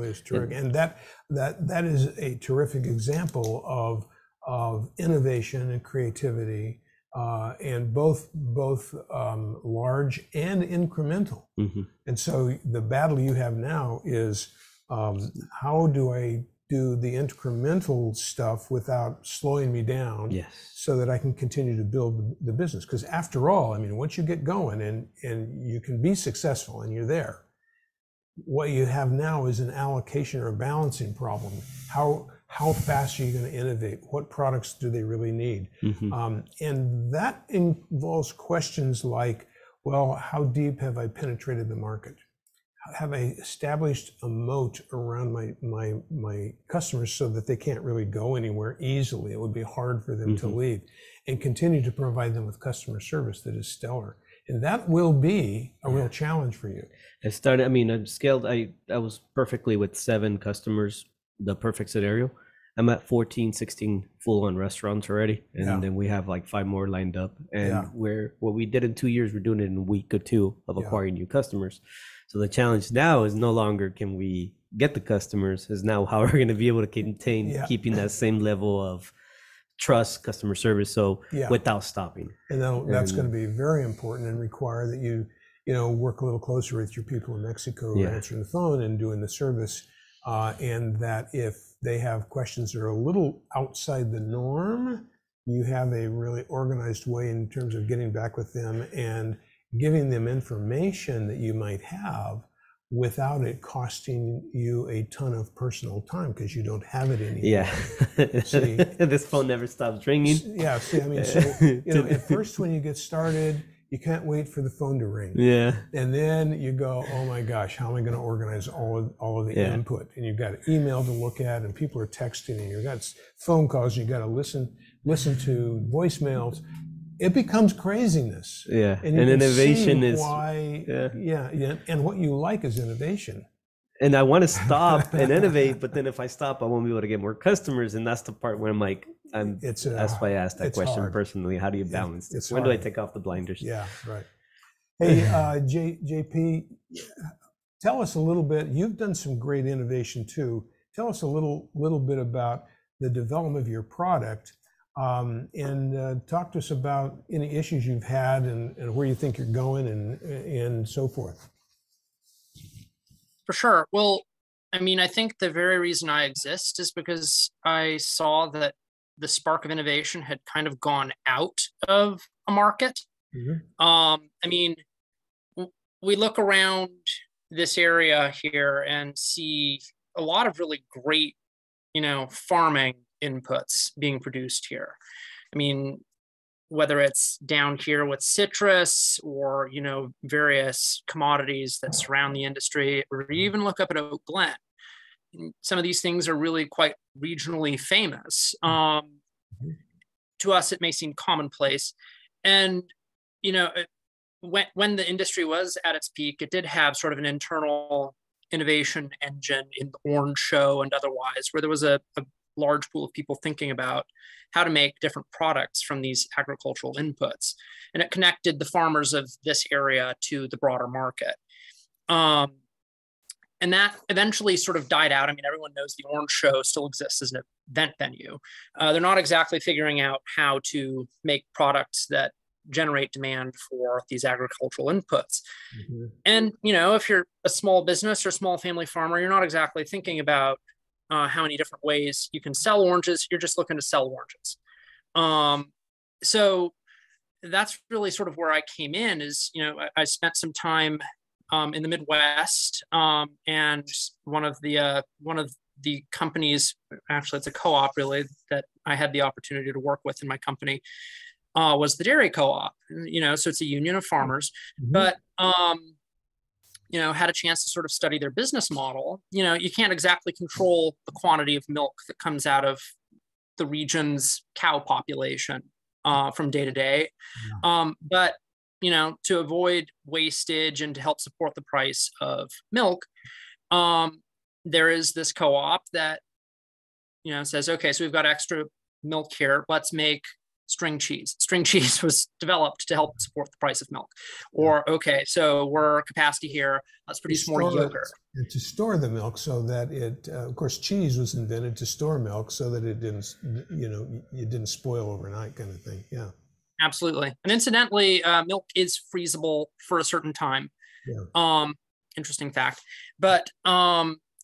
is terrific, and that is a terrific example of innovation and creativity, and both large and incremental. And so the battle you have now is how do I do the incremental stuff without slowing me down, so that I can continue to build the business. Because after all, once you get going and you can be successful and you're there, what you have now is an allocation or a balancing problem. How fast are you going to innovate? What products do they really need? And that involves questions like, well, how deep have I penetrated the market? Have I established a moat around my customers so that they can't really go anywhere easily? It would be hard for them to leave, and continue to provide them with customer service that is stellar. And that will be a real challenge for you. I've scaled, I was perfectly with 7 customers, the perfect scenario. I'm at 14, 16 full-on restaurants already. And then we have like 5 more lined up. And what we did in 2 years, we're doing it in a week or 2 of acquiring new customers. So the challenge now is no longer can we get the customers, is now how we're going to be able to continue keeping that same level of trust, customer service, without stopping. And that's going to be very important and require that you work a little closer with your people in Mexico answering the phone and doing the service, and that if they have questions that are a little outside the norm, you have a really organized way in terms of getting back with them and giving them information that you might have without it costing you a ton of personal time, because you don't have it anymore. See, this phone never stops ringing. At first when you get started, you can't wait for the phone to ring. And then you go, oh my gosh, how am I going to organize all of the input? And you've got email to look at, and people are texting, and you've got phone calls, you've got to listen to voicemails. It becomes craziness. And innovation is why. And what you like is innovation. And I want to stop and innovate, but then if I stop, I won't be able to get more customers. And that's the part where I'm like, that's why I asked that question personally. How do you balance this? When do I take off the blinders? Yeah, right. Hey, JP, tell us a little bit. You've done some great innovation too. Tell us a little bit about the development of your product. And talk to us about any issues you've had and where you think you're going and so forth. For sure. Well, I think the very reason I exist is because I saw that the spark of innovation had kind of gone out of a market. Mm-hmm. I mean, we look around this area here and see a lot of really great, farming inputs being produced here. I mean, whether it's down here with citrus or, various commodities that surround the industry, or even look up at Oak Glen. Some of these things are really quite regionally famous. To us, it may seem commonplace. And, when the industry was at its peak, it did have sort of an internal innovation engine in the Orange Show and otherwise, where there was a large pool of people thinking about how to make different products from these agricultural inputs. And it connected the farmers of this area to the broader market. And that eventually sort of died out. I mean, everyone knows the Orange Show still exists as an event venue. They're not exactly figuring out how to make products that generate demand for these agricultural inputs. Mm-hmm. And, if you're a small business or small family farmer, you're not exactly thinking about how many different ways you can sell oranges. You're just looking to sell oranges. So that's really sort of where I came in is, I spent some time in the Midwest, and one of the companies, actually it's a co-op really, that I had the opportunity to work with in my company, was the dairy co-op, so it's a union of farmers, mm-hmm. but, had a chance to sort of study their business model. You can't exactly control the quantity of milk that comes out of the region's cow population from day to day. Yeah. But, to avoid wastage and to help support the price of milk, there is this co-op that, says, okay, so we've got extra milk here. Let's make string cheese. String cheese was developed to help support the price of milk. Or, okay, so we're capacity here. Let's produce more yogurt. And to store the milk so that it, of course, cheese was invented to store milk so that it didn't, it didn't spoil overnight kind of thing. Yeah. Absolutely. And incidentally, milk is freezable for a certain time. Yeah. Interesting fact. But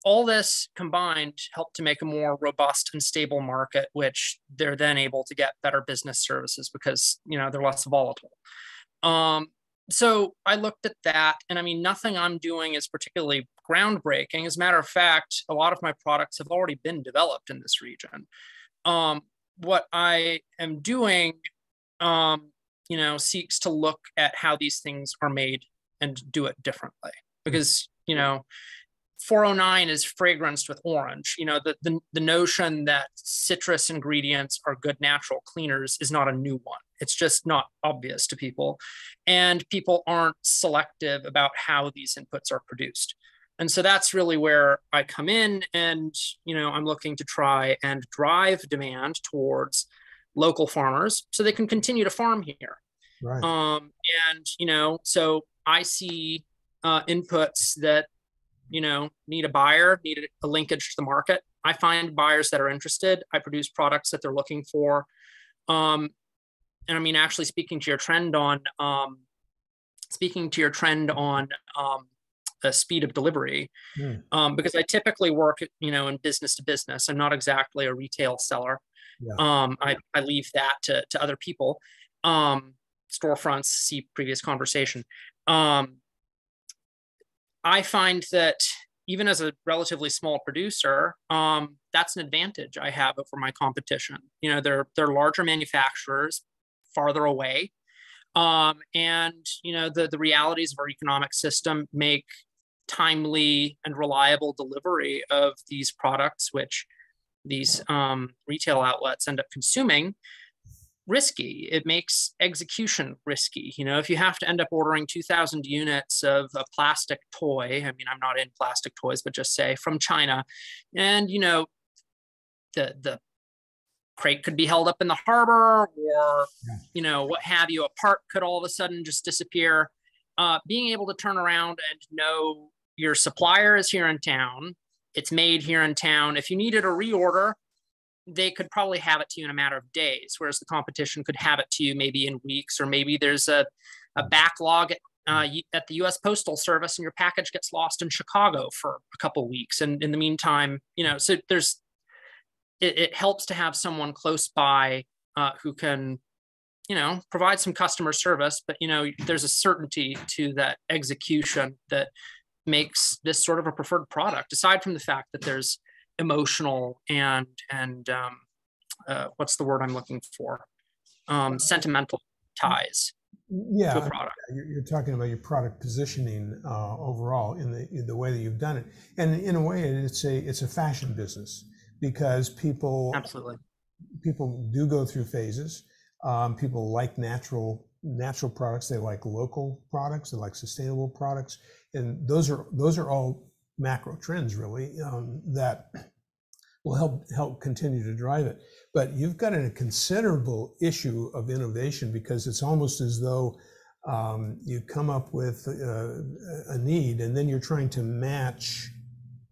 all this combined helped to make a more robust and stable market, which they're then able to get better business services because, they're less volatile. So I looked at that, and I mean, nothing I'm doing is particularly groundbreaking. As a matter of fact, a lot of my products have already been developed in this region. What I am doing, seeks to look at how these things are made and do it differently. Because, 409 is fragranced with orange. The notion that citrus ingredients are good natural cleaners is not a new one. It's just not obvious to people. And people aren't selective about how these inputs are produced. And so that's really where I come in, and, I'm looking to try and drive demand towards local farmers so they can continue to farm here. Right. So I see inputs that, need a buyer, need a linkage to the market. I find buyers that are interested. I produce products that they're looking for. And I mean, actually speaking to your trend on the speed of delivery, because I typically work, in business to business. I'm not exactly a retail seller. Yeah. I leave that to other people. Storefronts, see previous conversation. I find that even as a relatively small producer, that's an advantage I have over my competition. They're larger manufacturers, farther away. And, the realities of our economic system make timely and reliable delivery of these products, which these retail outlets end up consuming, risky. It makes execution risky. If you have to end up ordering 2,000 units of a plastic toy, I mean, I'm not in plastic toys, but just say from China, and, the crate could be held up in the harbor, or, what have you, a part could all of a sudden just disappear. Being able to turn around and know your supplier is here in town, it's made here in town. If you needed a reorder, they could probably have it to you in a matter of days, whereas the competition could have it to you maybe in weeks, or maybe there's a backlog at the U.S. Postal Service and your package gets lost in Chicago for a couple of weeks. And in the meantime, so there's it helps to have someone close by who can, provide some customer service, but, there's a certainty to that execution that makes this sort of a preferred product, aside from the fact that there's emotional and what's the word I'm looking for? Sentimental ties to a product. You're talking about your product positioning overall in the way that you've done it, and in a way, it's a fashion business, because people do go through phases. People like natural products. They like local products. They like sustainable products, and those are all macro trends, really, that will help continue to drive it. But you've got a considerable issue of innovation, because it's almost as though you come up with a need, and then you're trying to match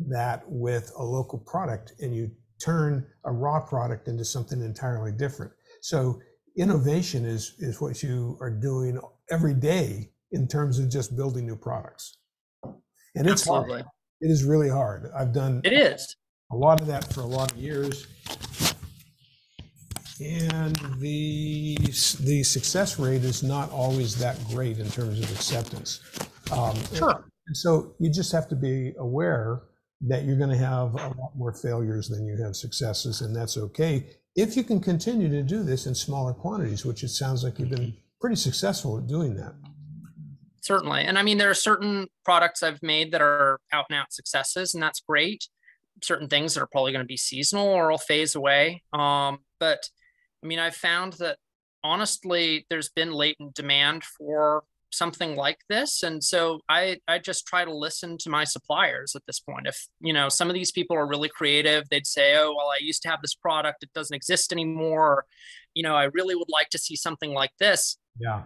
that with a local product, and you turn a raw product into something entirely different. So innovation is what you are doing every day in terms of just building new products. And it's hard. It is really hard. I've done a lot of that for a lot of years. And the success rate is not always that great in terms of acceptance. Sure. And so you just have to be aware that you're going to have a lot more failures than you have successes, and that's okay if you can continue to do this in smaller quantities, which it sounds like you've been pretty successful at doing that. Certainly. And I mean, there are certain products I've made that are out and out successes, and that's great. Certain things that are probably going to be seasonal or will phase away. But I mean, I've found that honestly, there's been latent demand for something like this. And so I just try to listen to my suppliers at this point. If, some of these people are really creative, they'd say, oh, well, I used to have this product, it doesn't exist anymore. I really would like to see something like this. Yeah.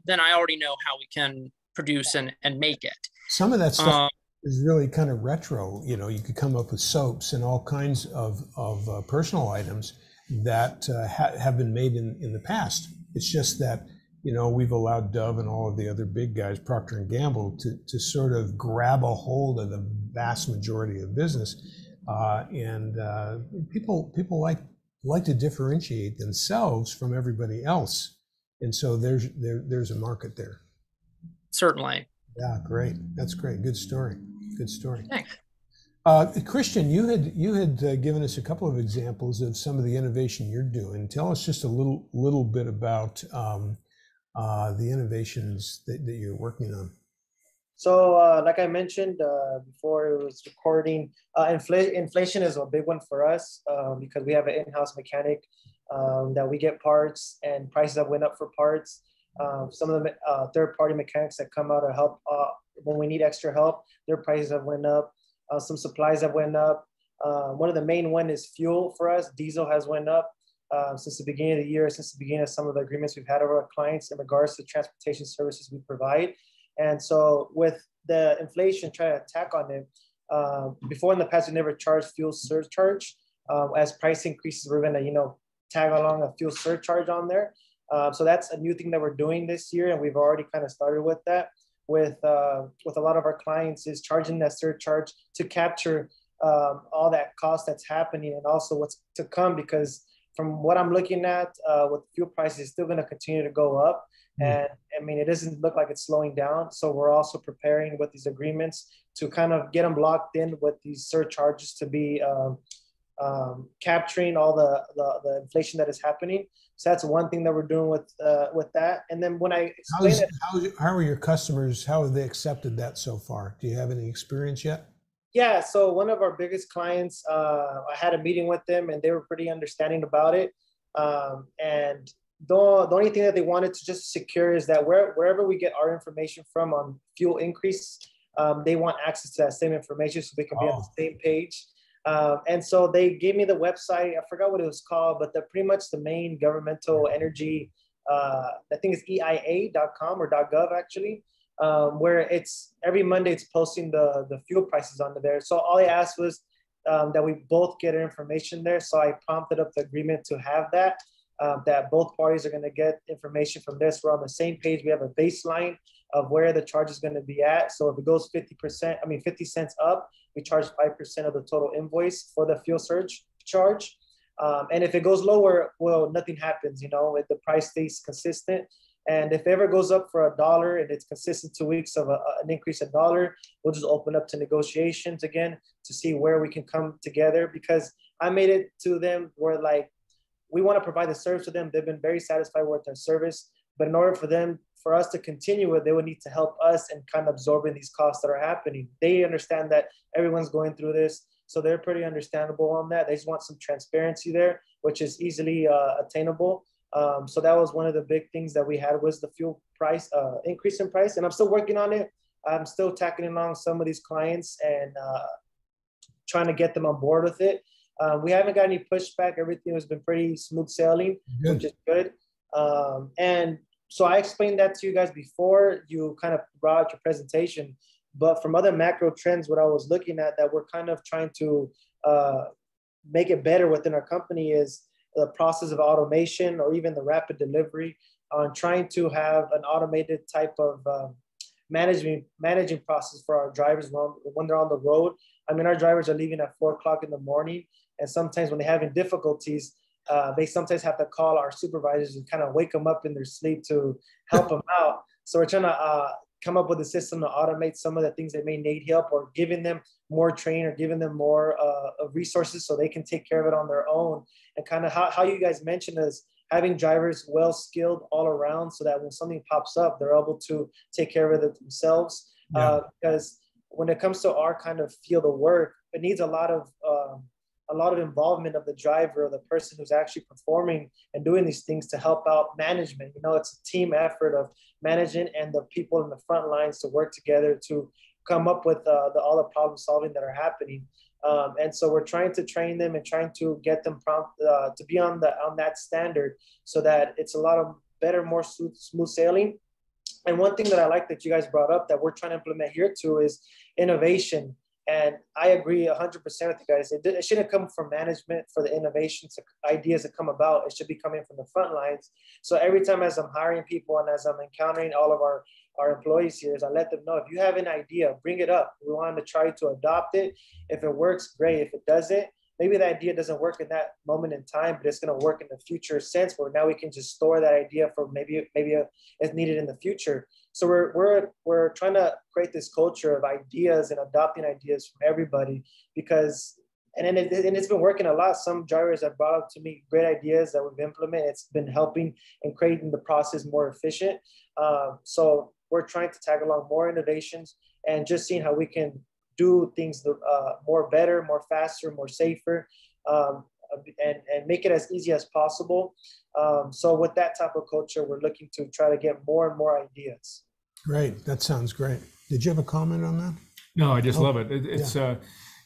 Then I already know how we can produce and make it. Some of that stuff is really kind of retro. You could come up with soaps and all kinds of personal items that have been made in the past. It's just that, we've allowed Dove and all of the other big guys, Procter and Gamble, to sort of grab a hold of the vast majority of business. And people like to differentiate themselves from everybody else. And so there's a market there. Certainly. Yeah, great. That's great. Good story. Good story. Thanks. Christian, you had given us a couple of examples of some of the innovation you're doing. Tell us just a little bit about the innovations that you're working on. So, like I mentioned before it was recording, inflation is a big one for us because we have an in-house mechanic that we get parts, and prices have went up for parts. Some of the third-party mechanics that come out to help when we need extra help, their prices have went up. Some supplies have went up. One of the main one is fuel for us. Diesel has went up since the beginning of the year, since the beginning of some of the agreements we've had with our clients in regards to transportation services we provide. And so with the inflation, trying to attack on it, before in the past, we never charged fuel surcharge. As price increases, we're going to, tag along a fuel surcharge on there. So that's a new thing that we're doing this year, and we've already kind of started with that. With a lot of our clients is charging that surcharge to capture all that cost that's happening and also what's to come, because from what I'm looking at with fuel prices, it's still going to continue to go up. And I mean, it doesn't look like it's slowing down. So we're also preparing with these agreements to kind of get them locked in with these surcharges to be capturing all the inflation that is happening. So that's one thing that we're doing with that. And then when I explain how are your customers, how have they accepted that so far? Do you have any experience yet? Yeah, so one of our biggest clients, I had a meeting with them and they were pretty understanding about it. And the only thing that they wanted to just secure is that wherever we get our information from on fuel increase, they want access to that same information so they can be on the same page. And so they gave me the website. I forgot what it was called, but they're pretty much the main governmental energy. I think it's EIA.com or .gov actually, where it's every Monday it's posting the fuel prices under there. So all I asked was that we both get information there. So I prompted up the agreement to have that. That both parties are going to get information from this. We're on the same page. We have a baseline of where the charge is going to be at. So if it goes 50 cents up, we charge 5% of the total invoice for the fuel surge charge. And if it goes lower, well, nothing happens, you know, if the price stays consistent. And if it ever goes up for $1 and it's consistent 2 weeks of an increase in dollar, we'll just open up to negotiations again to see where we can come together. Because I made it to them where like, we want to provide the service to them. They've been very satisfied with their service, but in order for us to continue it, they would need to help us and kind of absorbing these costs that are happening. They understand that everyone's going through this, so they're pretty understandable on that. They just want some transparency there, which is easily attainable. So that was one of the big things that we had was the fuel price increase in price, and I'm still working on it. I'm still tackling along some of these clients and trying to get them on board with it. We haven't got any pushback. Everything has been pretty smooth sailing, which is good. And so I explained that to you guys before you kind of brought your presentation, but from other macro trends, what I was looking at that we're kind of trying to make it better within our company is the process of automation or even the rapid delivery on trying to have an automated type of managing process for our drivers when they're on the road. I mean, our drivers are leaving at 4 o'clock in the morning. And sometimes when they're having difficulties, they sometimes have to call our supervisors and kind of wake them up in their sleep to help them out. So we're trying to come up with a system to automate some of the things that may need help, or giving them more training or giving them more resources so they can take care of it on their own. And kind of how you guys mentioned is having drivers well-skilled all around so that when something pops up, they're able to take care of it themselves. Yeah. Because when it comes to our kind of field of work, it needs a lot of involvement of the driver or the person who's actually performing and doing these things to help out management. You know, it's a team effort of managing and the people in the front lines to work together to come up with all the problem solving that are happening. And so we're trying to train them and trying to get them to be on that standard so that it's a lot of better, more smooth sailing. And one thing that I like that you guys brought up that we're trying to implement here too is innovation. And I agree 100% with you guys. It shouldn't come from management for the innovations, ideas that come about. It should be coming from the front lines. So every time as I'm hiring people and as I'm encountering all of our employees here, is I let them know, if you have an idea, bring it up. We want to try to adopt it. If it works, great. If it doesn't, maybe the idea doesn't work in that moment in time, but it's going to work in the future sense where now we can just store that idea for maybe it's needed in the future. So we're trying to create this culture of ideas and adopting ideas from everybody because, and it's been working a lot. Some drivers have brought up to me great ideas that we've implemented. It's been helping and creating the process more efficient. So we're trying to tag along more innovations and just seeing how we can do things more better, more faster, more safer, and make it as easy as possible. So with that type of culture, we're looking to try to get more and more ideas. Great. That sounds great. Did you have a comment on that? No, I just love it.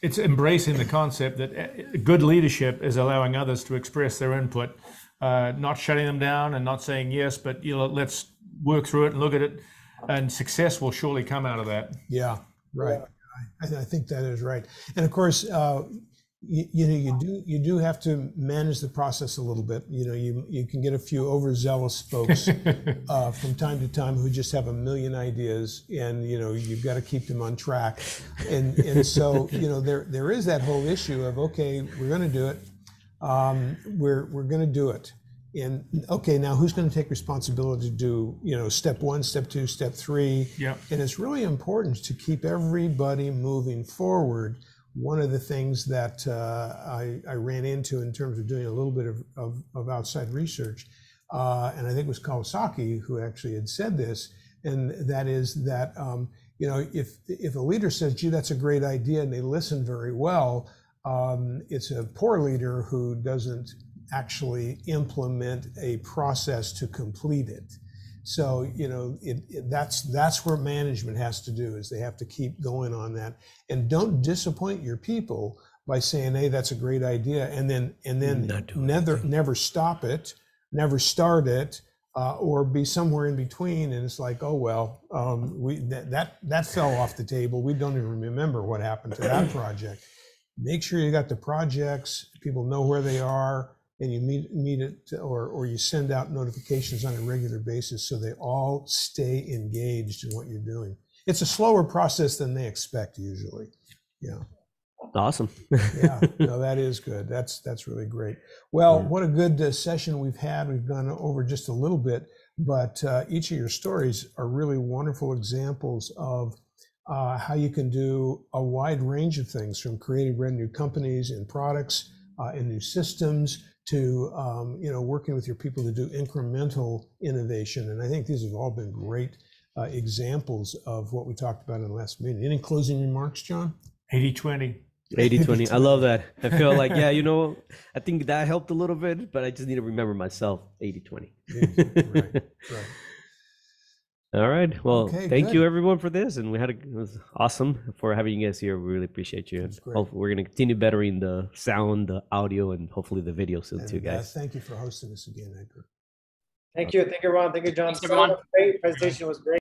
It's embracing the concept that good leadership is allowing others to express their input, not shutting them down and not saying yes, but let's work through it and look at it, and success will surely come out of that. Yeah, right. Yeah. I think that is right. And of course, you do have to manage the process a little bit. You know, you can get a few overzealous folks from time to time who just have a million ideas, and you've got to keep them on track. And so there is that whole issue of, okay, we're going to do it. We're going to do it. And okay, now who's going to take responsibility to do, step 1, step 2, step 3? Yeah. And it's really important to keep everybody moving forward. One of the things that I ran into in terms of doing a little bit of outside research, and I think it was Kawasaki who actually had said this, and that is that, if a leader says, gee, that's a great idea, and they listen very well, it's a poor leader who doesn't actually implement a process to complete it. So, that's where management has to do, is they have to keep going on that. And don't disappoint your people by saying, hey, that's a great idea. And then never stop it, never start it, or be somewhere in between. And it's like, oh, well, that fell off the table. We don't even remember what happened to that project. Make sure you got the projects, people know where they are, and you meet it, or you send out notifications on a regular basis so they all stay engaged in what you're doing. It's a slower process than they expect usually. Yeah. Awesome. Yeah, no, that is good. That's really great. Well, what a good session we've had. We've gone over just a little bit, but each of your stories are really wonderful examples of how you can do a wide range of things, from creating brand new companies and products and new systems to working with your people to do incremental innovation. And I think these have all been great examples of what we talked about in the last meeting. Any closing remarks, John? 80-20. 80-20. I love that. I feel like, I think that helped a little bit, but I just need to remember myself 80-20. Right. All right. Well, Okay, thank good. you everyone for this. And it was awesome for having you guys here. We really appreciate you. That's great. Hopefully we're going to continue bettering the sound, the audio, and hopefully the video soon too, guys. Thank you for hosting us again, Edgar. Thank you, Ron. Thank you, John. Thanks, everyone. Great presentation was great.